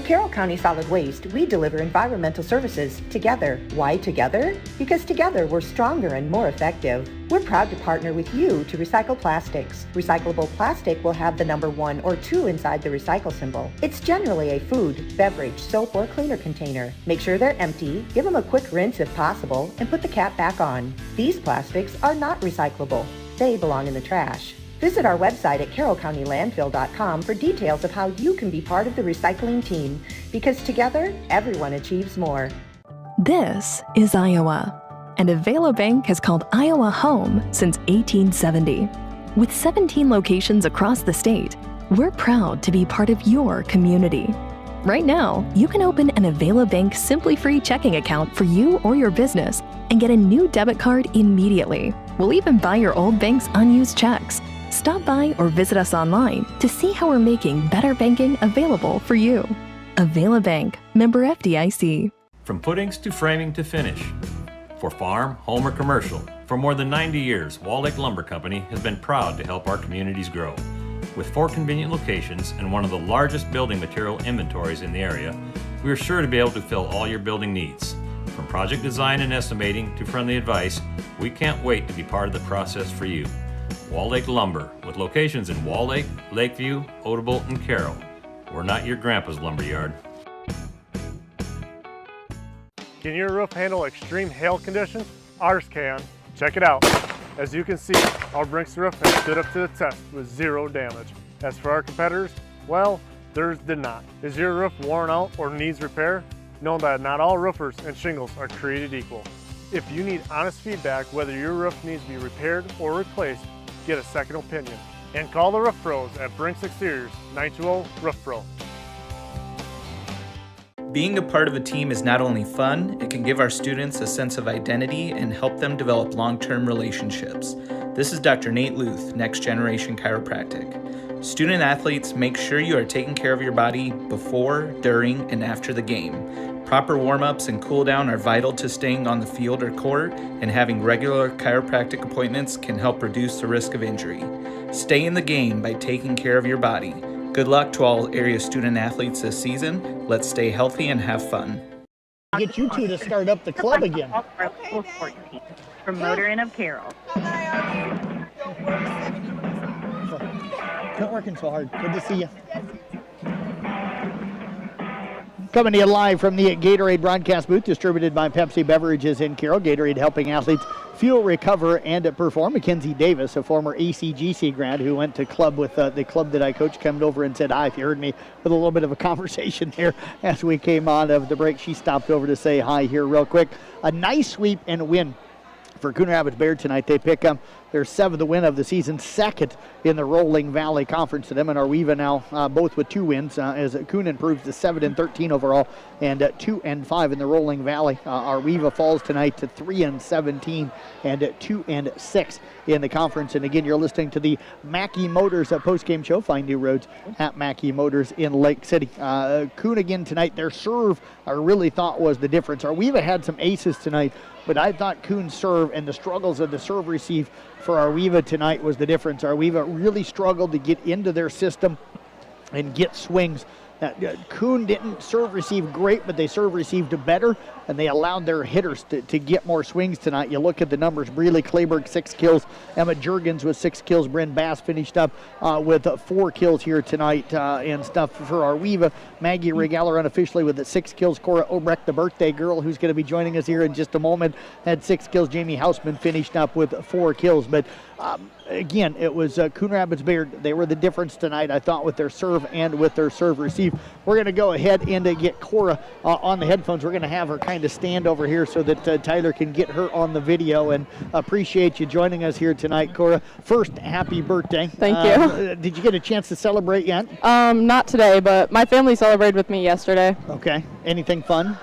Carroll County Solid Waste, we deliver environmental services together. Why together? Because together we're stronger and more effective. We're proud to partner with you to recycle plastics. Recyclable plastic will have the number 1 or 2 inside the recycle symbol. It's generally a food, beverage, soap, or cleaner container. Make sure they're empty, give them a quick rinse if possible, and put the cap back on. These plastics are not recyclable. They belong in the trash. Visit our website at carrollcountylandfill.com for details of how you can be part of the recycling team, because together, everyone achieves more. This is Iowa, and Avelo Bank has called Iowa home since 1870. With 17 locations across the state, we're proud to be part of your community. Right now, you can open an Avelo Bank Simply Free checking account for you or your business and get a new debit card immediately. We'll even buy your old bank's unused checks. Stop by or visit us online to see how we're making better banking available for you. Avelo Bank, member FDIC. From footings to framing to finish. For farm, home, or commercial, for more than 90 years, Wall Lake Lumber Company has been proud to help our communities grow. With 4 convenient locations and one of the largest building material inventories in the area, we are sure to be able to fill all your building needs. From project design and estimating to friendly advice, we can't wait to be part of the process for you. Wall Lake Lumber, with locations in Wall Lake, Lakeview, Odebolt, and Carroll. We're not your grandpa's lumberyard. Can your roof handle extreme hail conditions? Ours can. Check it out. As you can see, our Brinks roof has stood up to the test with 0 damage. As for our competitors, well, theirs did not. Is your roof worn out or needs repair? Know that not all roofers and shingles are created equal. If you need honest feedback whether your roof needs to be repaired or replaced, get a second opinion. And call the Roof Pros at Brinks Exteriors, 920-ROOF-PRO. Being a part of a team is not only fun, it can give our students a sense of identity and help them develop long-term relationships. This is Dr. Nate Luth, Next Generation Chiropractic. Student athletes, make sure you are taking care of your body before, during, and after the game. Proper warm-ups and cool-down are vital to staying on the field or court, and having regular chiropractic appointments can help reduce the risk of injury. Stay in the game by taking care of your body. Good luck to all area student athletes this season. Let's stay healthy and have fun. Get you two to start up the club again. Promoter and of Carroll. Not working so hard. Good to see you. Coming to you live from the Gatorade broadcast booth, distributed by Pepsi Beverages in Carroll. Gatorade helping athletes fuel, recover, and perform. Mackenzie Davis, a former ACGC grad who went to club with the club that I coached, came over and said hi. If you heard me with a little bit of a conversation there as we came out of the break, she stopped over to say hi here real quick. A nice sweep and win for Coon Rapids Bayard tonight. They pick up their 7th win of the season, 2nd in the Rolling Valley Conference to them, and Arweva now both with 2 wins as Coon improves to 7-13 overall and 2-5 in the Rolling Valley. Arweva falls tonight to 3-17 and 2-6 in the conference. And again, you're listening to the Mackey Motors post-game show. Find new roads at Mackey Motors in Lake City. Coon again tonight. Their serve I really thought was the difference. Arweva had some aces tonight, but I thought Coon's serve and the struggles of the serve receive for Arweva tonight was the difference. Arweva really struggled to get into their system and get swings. Coon didn't serve receive great, but they serve received better, and they allowed their hitters to get more swings tonight. You look at the numbers. Breeley Clayberg, 6 kills. Emma Jurgens with 6 kills. Bryn Bass finished up with 4 kills here tonight and stuff for Arweva. Maggie Regaler unofficially with 6 kills. Cora Obrecht, the birthday girl, who's going to be joining us here in just a moment, had 6 kills. Jamie Hausman finished up with 4 kills. But again, it was Coon Rapids Bayard. They were the difference tonight, I thought, with their serve and with their serve receive. We're going to go ahead and get Cora on the headphones. We're going to have her kind of stand over here so that Tyler can get her on the video, and appreciate you joining us here tonight, Cora. First, happy birthday. Thank you. Did you get a chance to celebrate yet? Not today, but my family celebrated with me yesterday. Okay. Anything fun?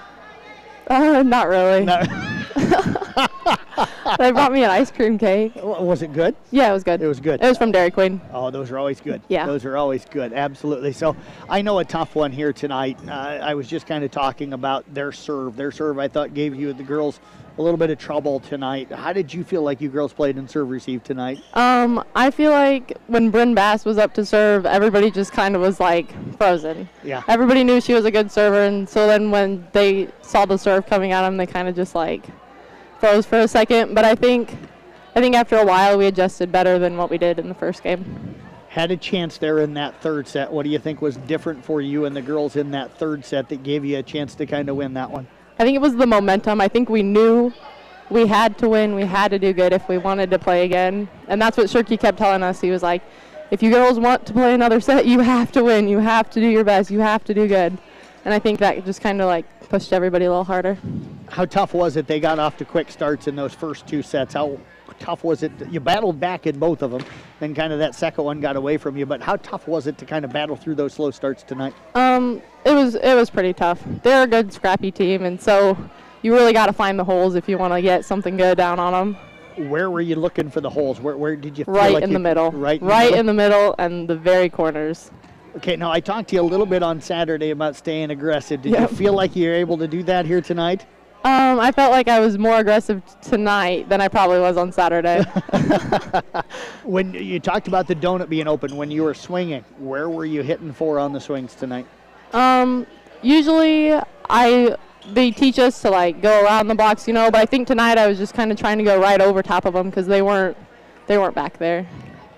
Not really. No. They brought me an ice cream cake. Was it good? Yeah, it was good. It was good. It was from Dairy Queen. Oh, those are always good. Yeah. Those are always good, absolutely. So I know a tough one here tonight. I was just kind of talking about their serve. Their serve, I thought, gave you, the girls, a little bit of trouble tonight. How did you feel like you girls played in serve receive tonight? I feel like when Bryn Bass was up to serve, everybody just kind of was like frozen. Yeah. Everybody knew she was a good server, and so then when they saw the serve coming at them, they kind of just like froze for a second. But I think after a while we adjusted better than what we did in the first game. Had a chance there in that third set. What do you think was different for you and the girls in that third set that gave you a chance to kind of win that one? I think it was the momentum. I think we knew we had to win. We had to do good if we wanted to play again. And that's what Shirky kept telling us. He was like, if you girls want to play another set, you have to win. You have to do your best. You have to do good. And I think that just kind of like pushed everybody a little harder. How tough was it? They got off to quick starts in those first 2 sets. How tough was it? You battled back in both of them, then kind of that second one got away from you. But how tough was it to kind of battle through those slow starts tonight? It was pretty tough. They're a good, scrappy team, and so you really got to find the holes if you want to get something good down on them. Where were you looking for the holes? Where did you feel right like in the middle? Right in the middle and the very corners. Okay, now I talked to you a little bit on Saturday about staying aggressive. Did you feel like you were able to do that here tonight? I felt like I was more aggressive tonight than I probably was on Saturday. When you talked about the donut being open, when you were swinging, where were you hitting for on the swings tonight? Usually they teach us to like go around the box, but I think tonight I was just kind of trying to go right over top of them because they weren't back there.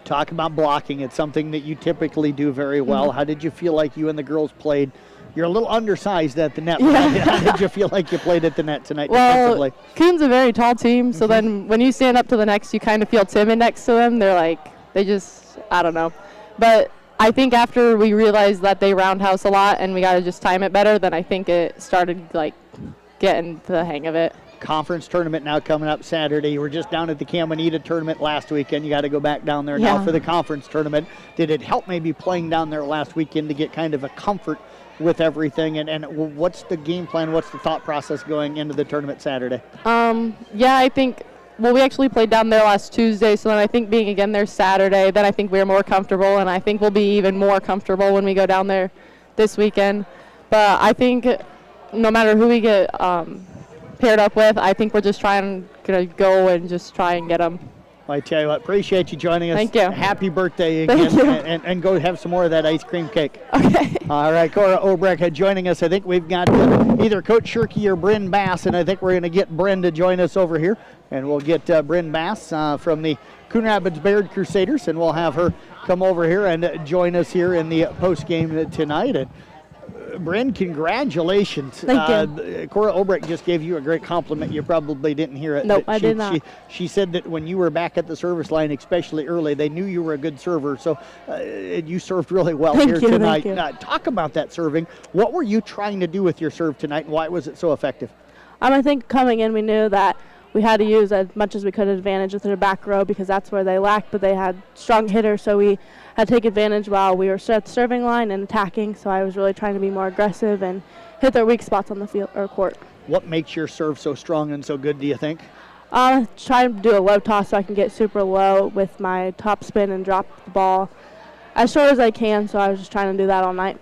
Talk about blocking. It's something that you typically do very well. How did you feel like you and the girls played? You're a little undersized at the net. Yeah. How did you feel like you played at the net tonight defensively? Coon's a very tall team, so then when you stand up to the next, you kind of feel timid next to them. I don't know. But I think after we realized that they roundhouse a lot and we got to just time it better, then I think it started like getting the hang of it. Conference tournament now coming up Saturday. You were just down at the Caminita tournament last weekend. You got to go back down there now for the conference tournament. Did it help maybe playing down there last weekend to get kind of a comfort with everything? And what's the game plan? What's the thought process going into the tournament Saturday? I think we actually played down there last Tuesday, so then I think being again there Saturday, then I think we're more comfortable, and I think we'll be even more comfortable when we go down there this weekend. But I think no matter who we get paired up with, I think we're just trying to go and just try and get them. Well, I tell you what, appreciate you joining us. Thank you. Happy birthday again. Thank you. And go have some more of that ice cream cake. Okay. All right, Cora Obrecht joining us. I think we've got either Coach Shirkey or Bryn Bass, and I think we're going to get Bryn to join us over here. And we'll get Bryn Bass from the Coon Rapids Bayard Crusaders, and we'll have her come over here and join us here in the post game tonight. And Bryn, congratulations. Thank you. Cora Obrecht just gave you a great compliment. You probably didn't hear it. Nope, I did not. She said that when you were back at the service line, especially early, they knew you were a good server. So you served really well here tonight. Thank you. Talk about that serving. What were you trying to do with your serve tonight, and why was it so effective? I think coming in, we knew that we had to use as much as we could advantage with their back row because that's where they lacked, but they had strong hitters, so we had to take advantage while we were at the serving line and attacking. So I was really trying to be more aggressive and hit their weak spots on the field or court. What makes your serve so strong and so good, do you think? Try to do a low toss so I can get super low with my top spin and drop the ball as short as I can, so I was just trying to do that all night.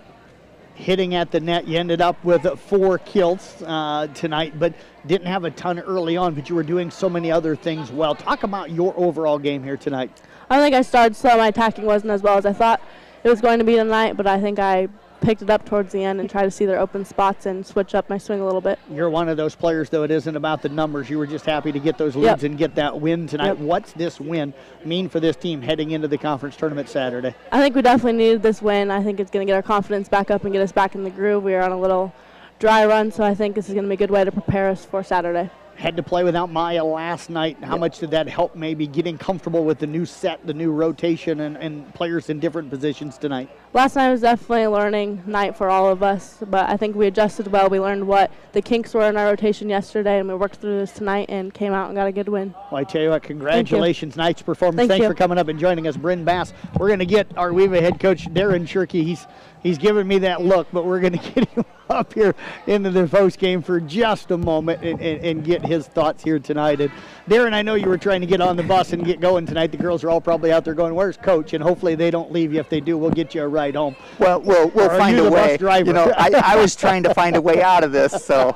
Hitting at the net, you ended up with 4 kills tonight, but didn't have a ton early on, but you were doing so many other things well. Talk about your overall game here tonight. I think I started slow. My attacking wasn't as well as I thought it was going to be tonight, but I think I picked it up towards the end and tried to see their open spots and switch up my swing a little bit. You're one of those players, though. It isn't about the numbers. You were just happy to get those leads and get that win tonight. Yep. What's this win mean for this team heading into the conference tournament Saturday? I think we definitely needed this win. I think it's going to get our confidence back up and get us back in the groove. We are on a little dry run, so I think this is going to be a good way to prepare us for Saturday. Had to play without Maya last night. How much did that help maybe getting comfortable with the new set, the new rotation, and players in different positions tonight? Last night was definitely a learning night for all of us, but I think we adjusted well. We learned what the kinks were in our rotation yesterday, and we worked through this tonight and came out and got a good win. Well, I tell you what, congratulations. Night's performance. Thanks for coming up and joining us, Bryn Bass. We're going to get our Weaver head coach, Darren Shirkey. He's giving me that look, but we're going to get him up here into the post game for just a moment and get his thoughts here tonight. And Darren, I know you were trying to get on the bus and get going tonight. The girls are all probably out there going, "Where's Coach?" And hopefully they don't leave you. If they do, we'll get you a ride home. Well, we'll find a way. You know, I was trying to find a way out of this, so.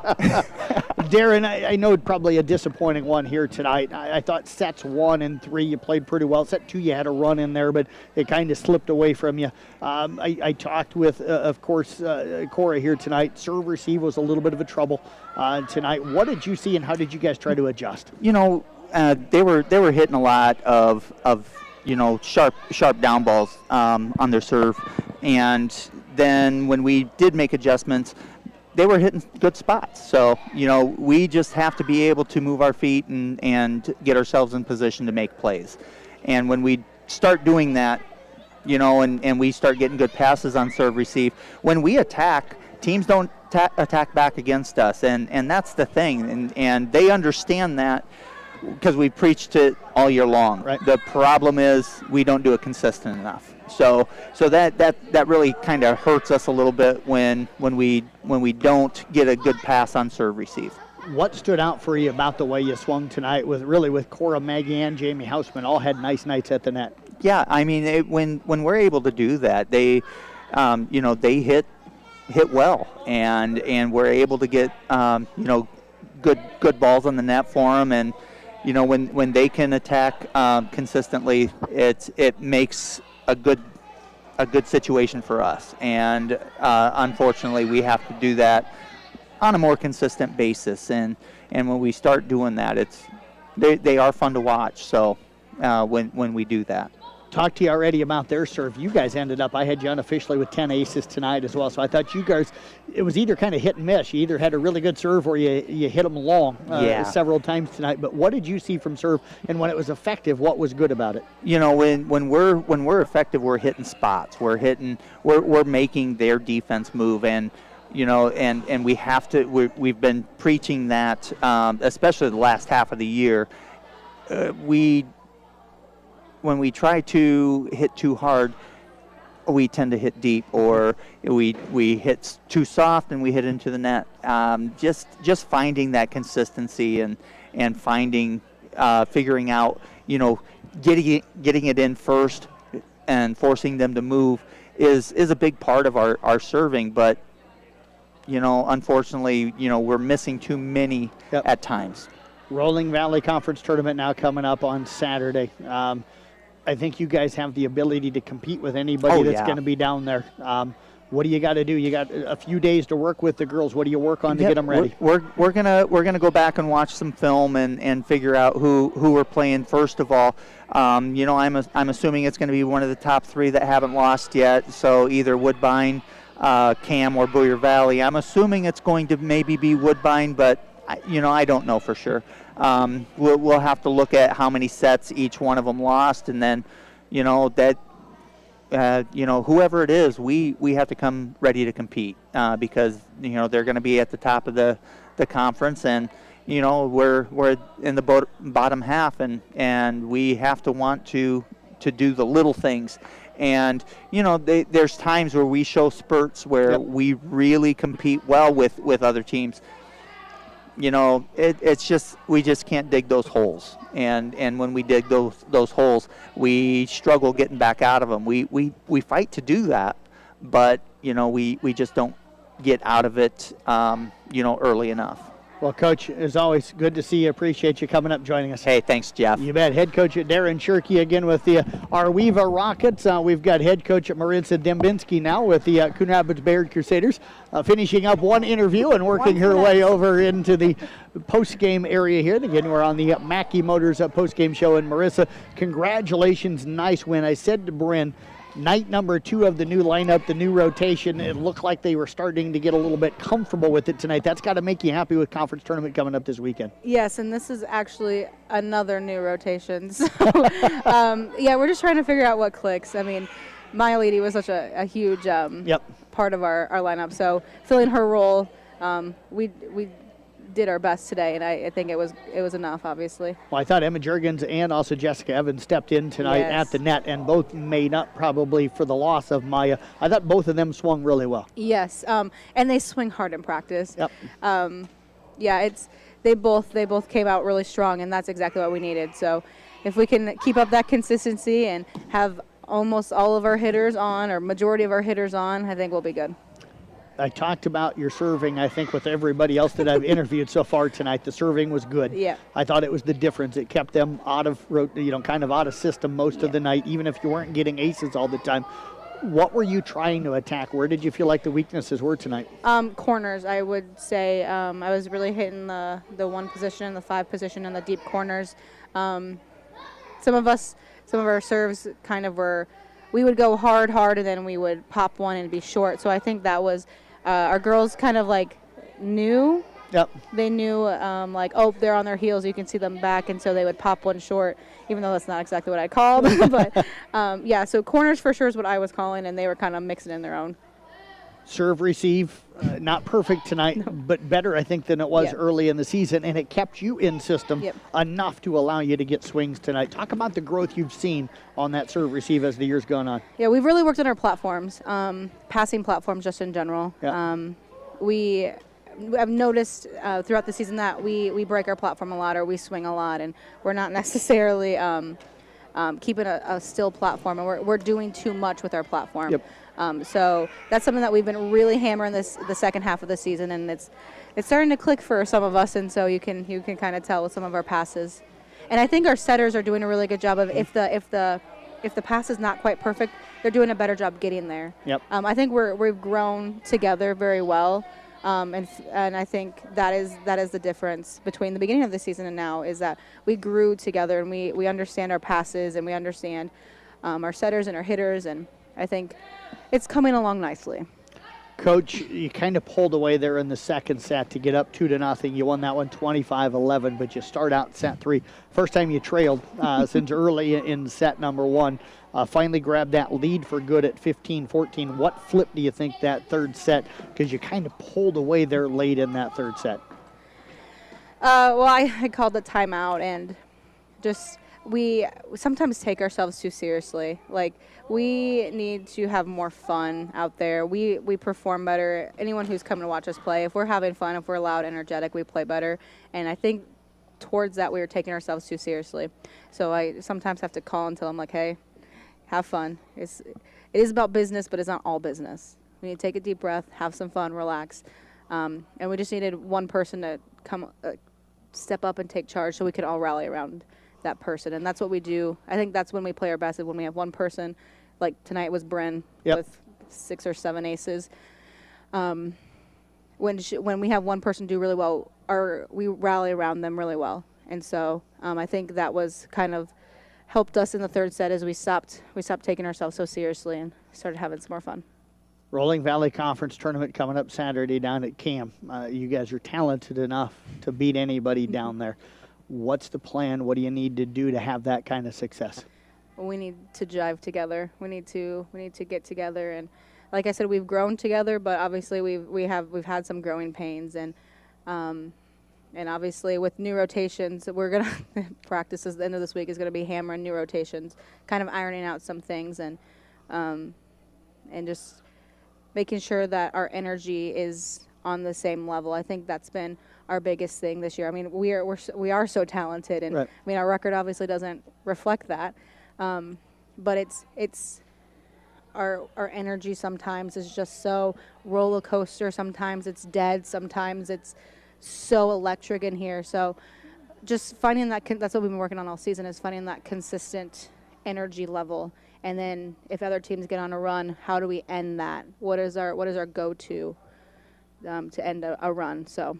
Darren, I know probably a disappointing one here tonight. I thought sets 1 and 3 you played pretty well. Set 2 you had a run in there, but it kind of slipped away from you. I talked with, of course, Cora here tonight. Serve receive was a little bit of a trouble tonight. What did you see, and how did you guys try to adjust? You know, they were hitting a lot of sharp down balls on their serve, and then when we did make adjustments, they were hitting good spots. So, we just have to be able to move our feet and get ourselves in position to make plays. And when we start doing that, and we start getting good passes on serve receive, when we attack, teams don't attack back against us. And that's the thing. And they understand that because we preached it all year long. Right. The problem is we don't do it consistent enough. So that really kind of hurts us a little bit when we don't get a good pass on serve receive. What stood out for you about the way you swung tonight with Cora, Maggie, and Jamie Hausman all had nice nights at the net? Yeah, I mean, when we're able to do that, they hit well, and we're able to get good balls on the net for them, and when they can attack consistently, it makes a good situation for us, and unfortunately we have to do that on a more consistent basis, and when we start doing that, they are fun to watch. So when we do that. Talked to you already about their serve. You guys ended up, I had you unofficially with 10 aces tonight as well. So I thought you guys, it was either kind of hit and miss. You either had a really good serve or you hit them long several times tonight. But what did you see from serve? And when it was effective, what was good about it? When we're effective, we're hitting spots. We're making their defense move, and we have to. We've been preaching that, especially the last half of the year. When we try to hit too hard, we tend to hit deep, or we hit too soft and we hit into the net. Just finding that consistency and finding figuring out, getting it in first and forcing them to move is a big part of our serving. But, unfortunately, we're missing too many at times. Rolling Valley Conference Tournament now coming up on Saturday. I think you guys have the ability to compete with anybody that's going to be down there. What do you got to do? You got a few days to work with the girls. What do you work on to get them ready? We're gonna go back and watch some film and figure out who we're playing first of all. I'm assuming it's going to be one of the top three that haven't lost yet. So either Woodbine, Cam, or Boyer Valley. I'm assuming it's going to maybe be Woodbine, but I don't know for sure. We'll have to look at how many sets each one of them lost, and then whoever it is, we have to come ready to compete because they're going to be at the top of the conference, and we're in the bottom half, and we have to want to do the little things. And there's times where we show spurts where we really compete well with other teams. It's just we just can't dig those holes, and when we dig those holes, we struggle getting back out of them. We fight to do that, but we just don't get out of it early enough. Well, Coach, as always, good to see you. Appreciate you coming up joining us. Hey, thanks, Jeff. You bet. Head coach at Darren Shirkey again with the Arweva Rockets. We've got head coach at Maritza Dembinski now with the Coon Rapids Bayard Crusaders, finishing up one interview and working her way over into the post-game area here. Again, we're on the Mackey Motors post-game show in Marissa. Congratulations. Nice win. I said to Bryn, night number 2 of the new lineup, the new rotation, it looked like they were starting to get a little bit comfortable with it tonight. That's got to make you happy with conference tournament coming up this weekend. Yes, and this is actually another new rotation. So, we're just trying to figure out what clicks. I mean, Maya Leedy was such a huge part of our lineup. So filling her role, we did our best today, and I think it was enough, obviously. Well, I thought Emma Jurgens and also Jessica Evans stepped in tonight at the net, and both made up probably for the loss of Maya. I thought both of them swung really well. Yes, and they swing hard in practice. Yep. They both came out really strong, and that's exactly what we needed. So if we can keep up that consistency and have almost all of our hitters on, or majority of our hitters on, I think we'll be good. I talked about your serving, I think, with everybody else that I've interviewed so far tonight. The serving was good. Yeah. I thought it was the difference. It kept them out of, kind of out of system most of the night, even if you weren't getting aces all the time. What were you trying to attack? Where did you feel like the weaknesses were tonight? Corners, I would say. I was really hitting the 1 position, the 5 position, and the deep corners. Some of our serves kind of were, we would go hard, and then we would pop one and be short. So I think that was, our girls kind of knew. Yep. They knew they're on their heels. You can see them back, and so they would pop one short, even though that's not exactly what I called. But so corners for sure is what I was calling, and they were kind of mixing in their own. Serve, receive, not perfect tonight, but better, I think, than it was early in the season, and it kept you in system enough to allow you to get swings tonight. Talk about the growth you've seen on that serve, receive as the year's gone on. Yeah, we've really worked on our platforms, passing platforms just in general. I've noticed throughout the season that we break our platform a lot, or we swing a lot, and we're not necessarily keeping a still platform, and we're doing too much with our platform. Yep. So that's something that we've been really hammering the second half of the season, and it's starting to click for some of us, and so you can kind of tell with some of our passes. And I think our setters are doing a really good job of if the pass is not quite perfect, they're doing a better job getting there. Yep. I think we've grown together very well, and I think that is the difference between the beginning of the season and now, is that we grew together, and we understand our passes, and we understand our setters and our hitters, and I think it's coming along nicely. Coach, you kind of pulled away there in the second set to get up 2-0. You won that one 25-11, but you start out set 3. First time you trailed since early in set number 1. Finally grabbed that lead for good at 15-14. What flip do you think that third set? Because you kind of pulled away there late in that third set. I called the timeout, and just we sometimes take ourselves too seriously. We need to have more fun out there. We perform better. Anyone who's coming to watch us play, if we're having fun, if we're loud, energetic, we play better. And I think towards that we were taking ourselves too seriously. So I sometimes have to call and tell them, like, hey, have fun. It is about business, but it's not all business. We need to take a deep breath, have some fun, relax. And we just needed one person to come step up and take charge so we could all rally around that person. And that's what we do. I think that's when we play our best, is when we have one person, like tonight was Bryn with 6 or 7 aces. When we have one person do really well, we rally around them really well. And so I think that was kind of helped us in the third set as we stopped taking ourselves so seriously and started having some more fun. Rolling Valley Conference tournament coming up Saturday down at Cam. You guys are talented enough to beat anybody down there. What's the plan? What do you need to do to have that kind of success? We need to jive together. We need to get together, and like I said, we've grown together, but obviously we've had some growing pains, and obviously with new rotations, we're gonna practice at the end of this week is gonna be hammering new rotations, kind of ironing out some things, and just making sure that our energy is on the same level. I think that's been our biggest thing this year. I mean, we are so talented, and right. I mean, our record obviously doesn't reflect that, but it's our energy sometimes is just so roller coaster. Sometimes it's dead. Sometimes it's so electric in here. So just finding that that's what we've been working on all season, is finding that consistent energy level. And then if other teams get on a run, how do we end that? What is our go-to to end a run? So.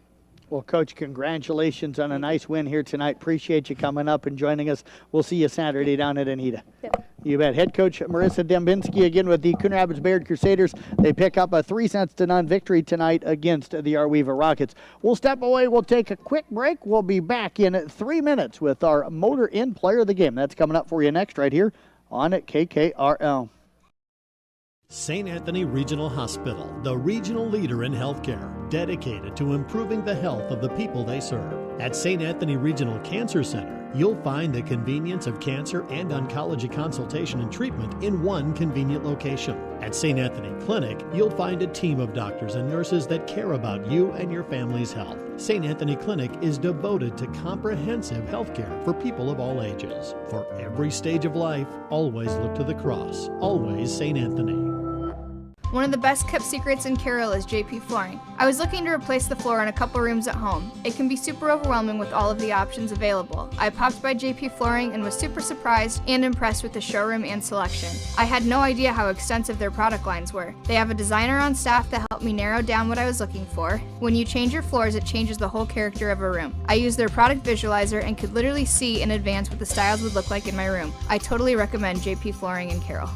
Well, Coach, congratulations on a nice win here tonight. Appreciate you coming up and joining us. We'll see you Saturday down at Anita. Yep. You bet. Head coach Marissa Dembinski again with the Coon Rapids Bayard Crusaders. They pick up a 3-0 victory tonight against the Arweva Rockets. We'll step away. We'll take a quick break. We'll be back in 3 minutes with our Motor Inn Player of the Game. That's coming up for you next right here on KKRL. St. Anthony Regional Hospital, the regional leader in healthcare, dedicated to improving the health of the people they serve. At St. Anthony Regional Cancer Center, you'll find the convenience of cancer and oncology consultation and treatment in one convenient location. At St. Anthony Clinic, you'll find a team of doctors and nurses that care about you and your family's health. St. Anthony Clinic is devoted to comprehensive healthcare for people of all ages. For every stage of life, always look to the cross. Always St. Anthony. One of the best kept secrets in Carroll is JP Flooring. I was looking to replace the floor in a couple rooms at home. It can be super overwhelming with all of the options available. I popped by JP Flooring and was super surprised and impressed with the showroom and selection. I had no idea how extensive their product lines were. They have a designer on staff that helped me narrow down what I was looking for. When you change your floors, it changes the whole character of a room. I used their product visualizer and could literally see in advance what the styles would look like in my room. I totally recommend JP Flooring in Carroll.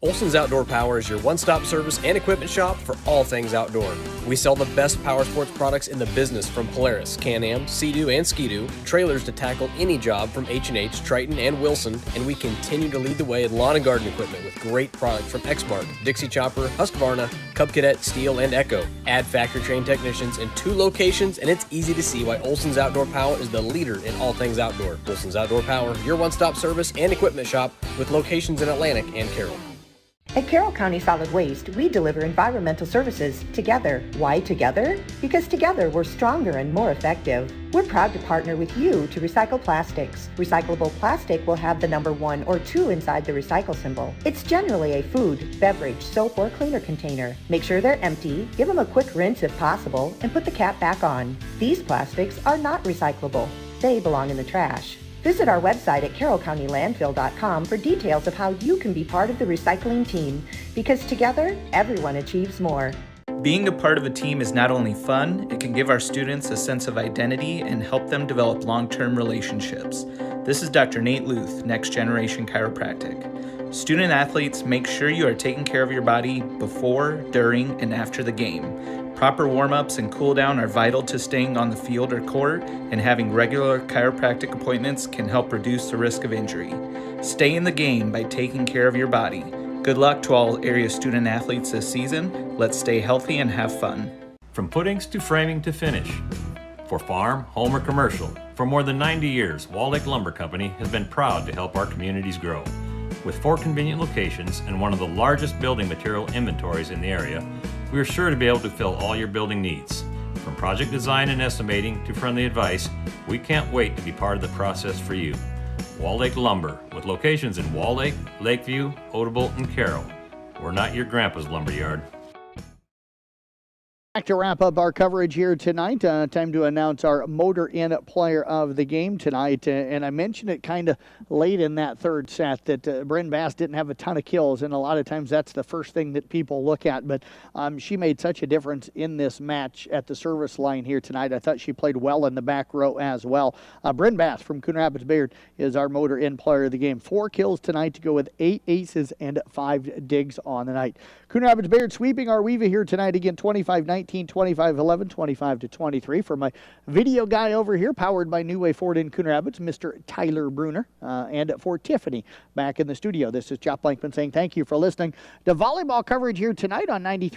Olson's Outdoor Power is your one-stop service and equipment shop for all things outdoor. We sell the best power sports products in the business, from Polaris, Can-Am, Sea-Doo, and Ski-Doo, trailers to tackle any job from H&H, Triton, and Wilson, and we continue to lead the way in lawn and garden equipment with great products from Exmark, Dixie Chopper, Husqvarna, Cub Cadet, Steel, and Echo. Add factory-trained technicians in 2 locations, and it's easy to see why Olson's Outdoor Power is the leader in all things outdoor. Olson's Outdoor Power, your one-stop service and equipment shop with locations in Atlantic and Carroll. At Carroll County Solid Waste, we deliver environmental services together. Why together? Because together we're stronger and more effective. We're proud to partner with you to recycle plastics. Recyclable plastic will have the number 1 or 2 inside the recycle symbol. It's generally a food, beverage, soap, or cleaner container. Make sure they're empty, give them a quick rinse if possible, and put the cap back on. These plastics are not recyclable. They belong in the trash. Visit our website at carrollcountylandfill.com for details of how you can be part of the recycling team, because together, everyone achieves more. Being a part of a team is not only fun, it can give our students a sense of identity and help them develop long-term relationships. This is Dr. Nate Luth, Next Generation Chiropractic. Student athletes, make sure you are taking care of your body before, during, and after the game. Proper warm-ups and cool-down are vital to staying on the field or court, and having regular chiropractic appointments can help reduce the risk of injury. Stay in the game by taking care of your body. Good luck to all area student athletes this season. Let's stay healthy and have fun. From footings to framing to finish. For farm, home, or commercial, for more than 90 years, Wall Lake Lumber Company has been proud to help our communities grow. With 4 convenient locations and one of the largest building material inventories in the area, we are sure to be able to fill all your building needs. From project design and estimating to friendly advice, we can't wait to be part of the process for you. Wall Lake Lumber, with locations in Wall Lake, Lakeview, Odebolt, and Carroll. We're not your grandpa's lumberyard. Back to wrap up our coverage here tonight. Time to announce our Motor Inn player of the game tonight. And I mentioned it kind of late in that third set that Bryn Bass didn't have a ton of kills, and a lot of times that's the first thing that people look at. But she made such a difference in this match at the service line here tonight. I thought she played well in the back row as well. Bryn Bass from Coon Rapids Bayard is our Motor Inn player of the game. 4 kills tonight to go with 8 aces and 5 digs on the night. Coon Rapids Bayard sweeping our Weeva here tonight again, 25-19, 25-11, 25-23. For my video guy over here, powered by New Way Ford in Coon Rapids, Mr. Tyler Bruner. And for Tiffany back in the studio, this is Jeff Blankman saying thank you for listening to volleyball coverage here tonight on 93.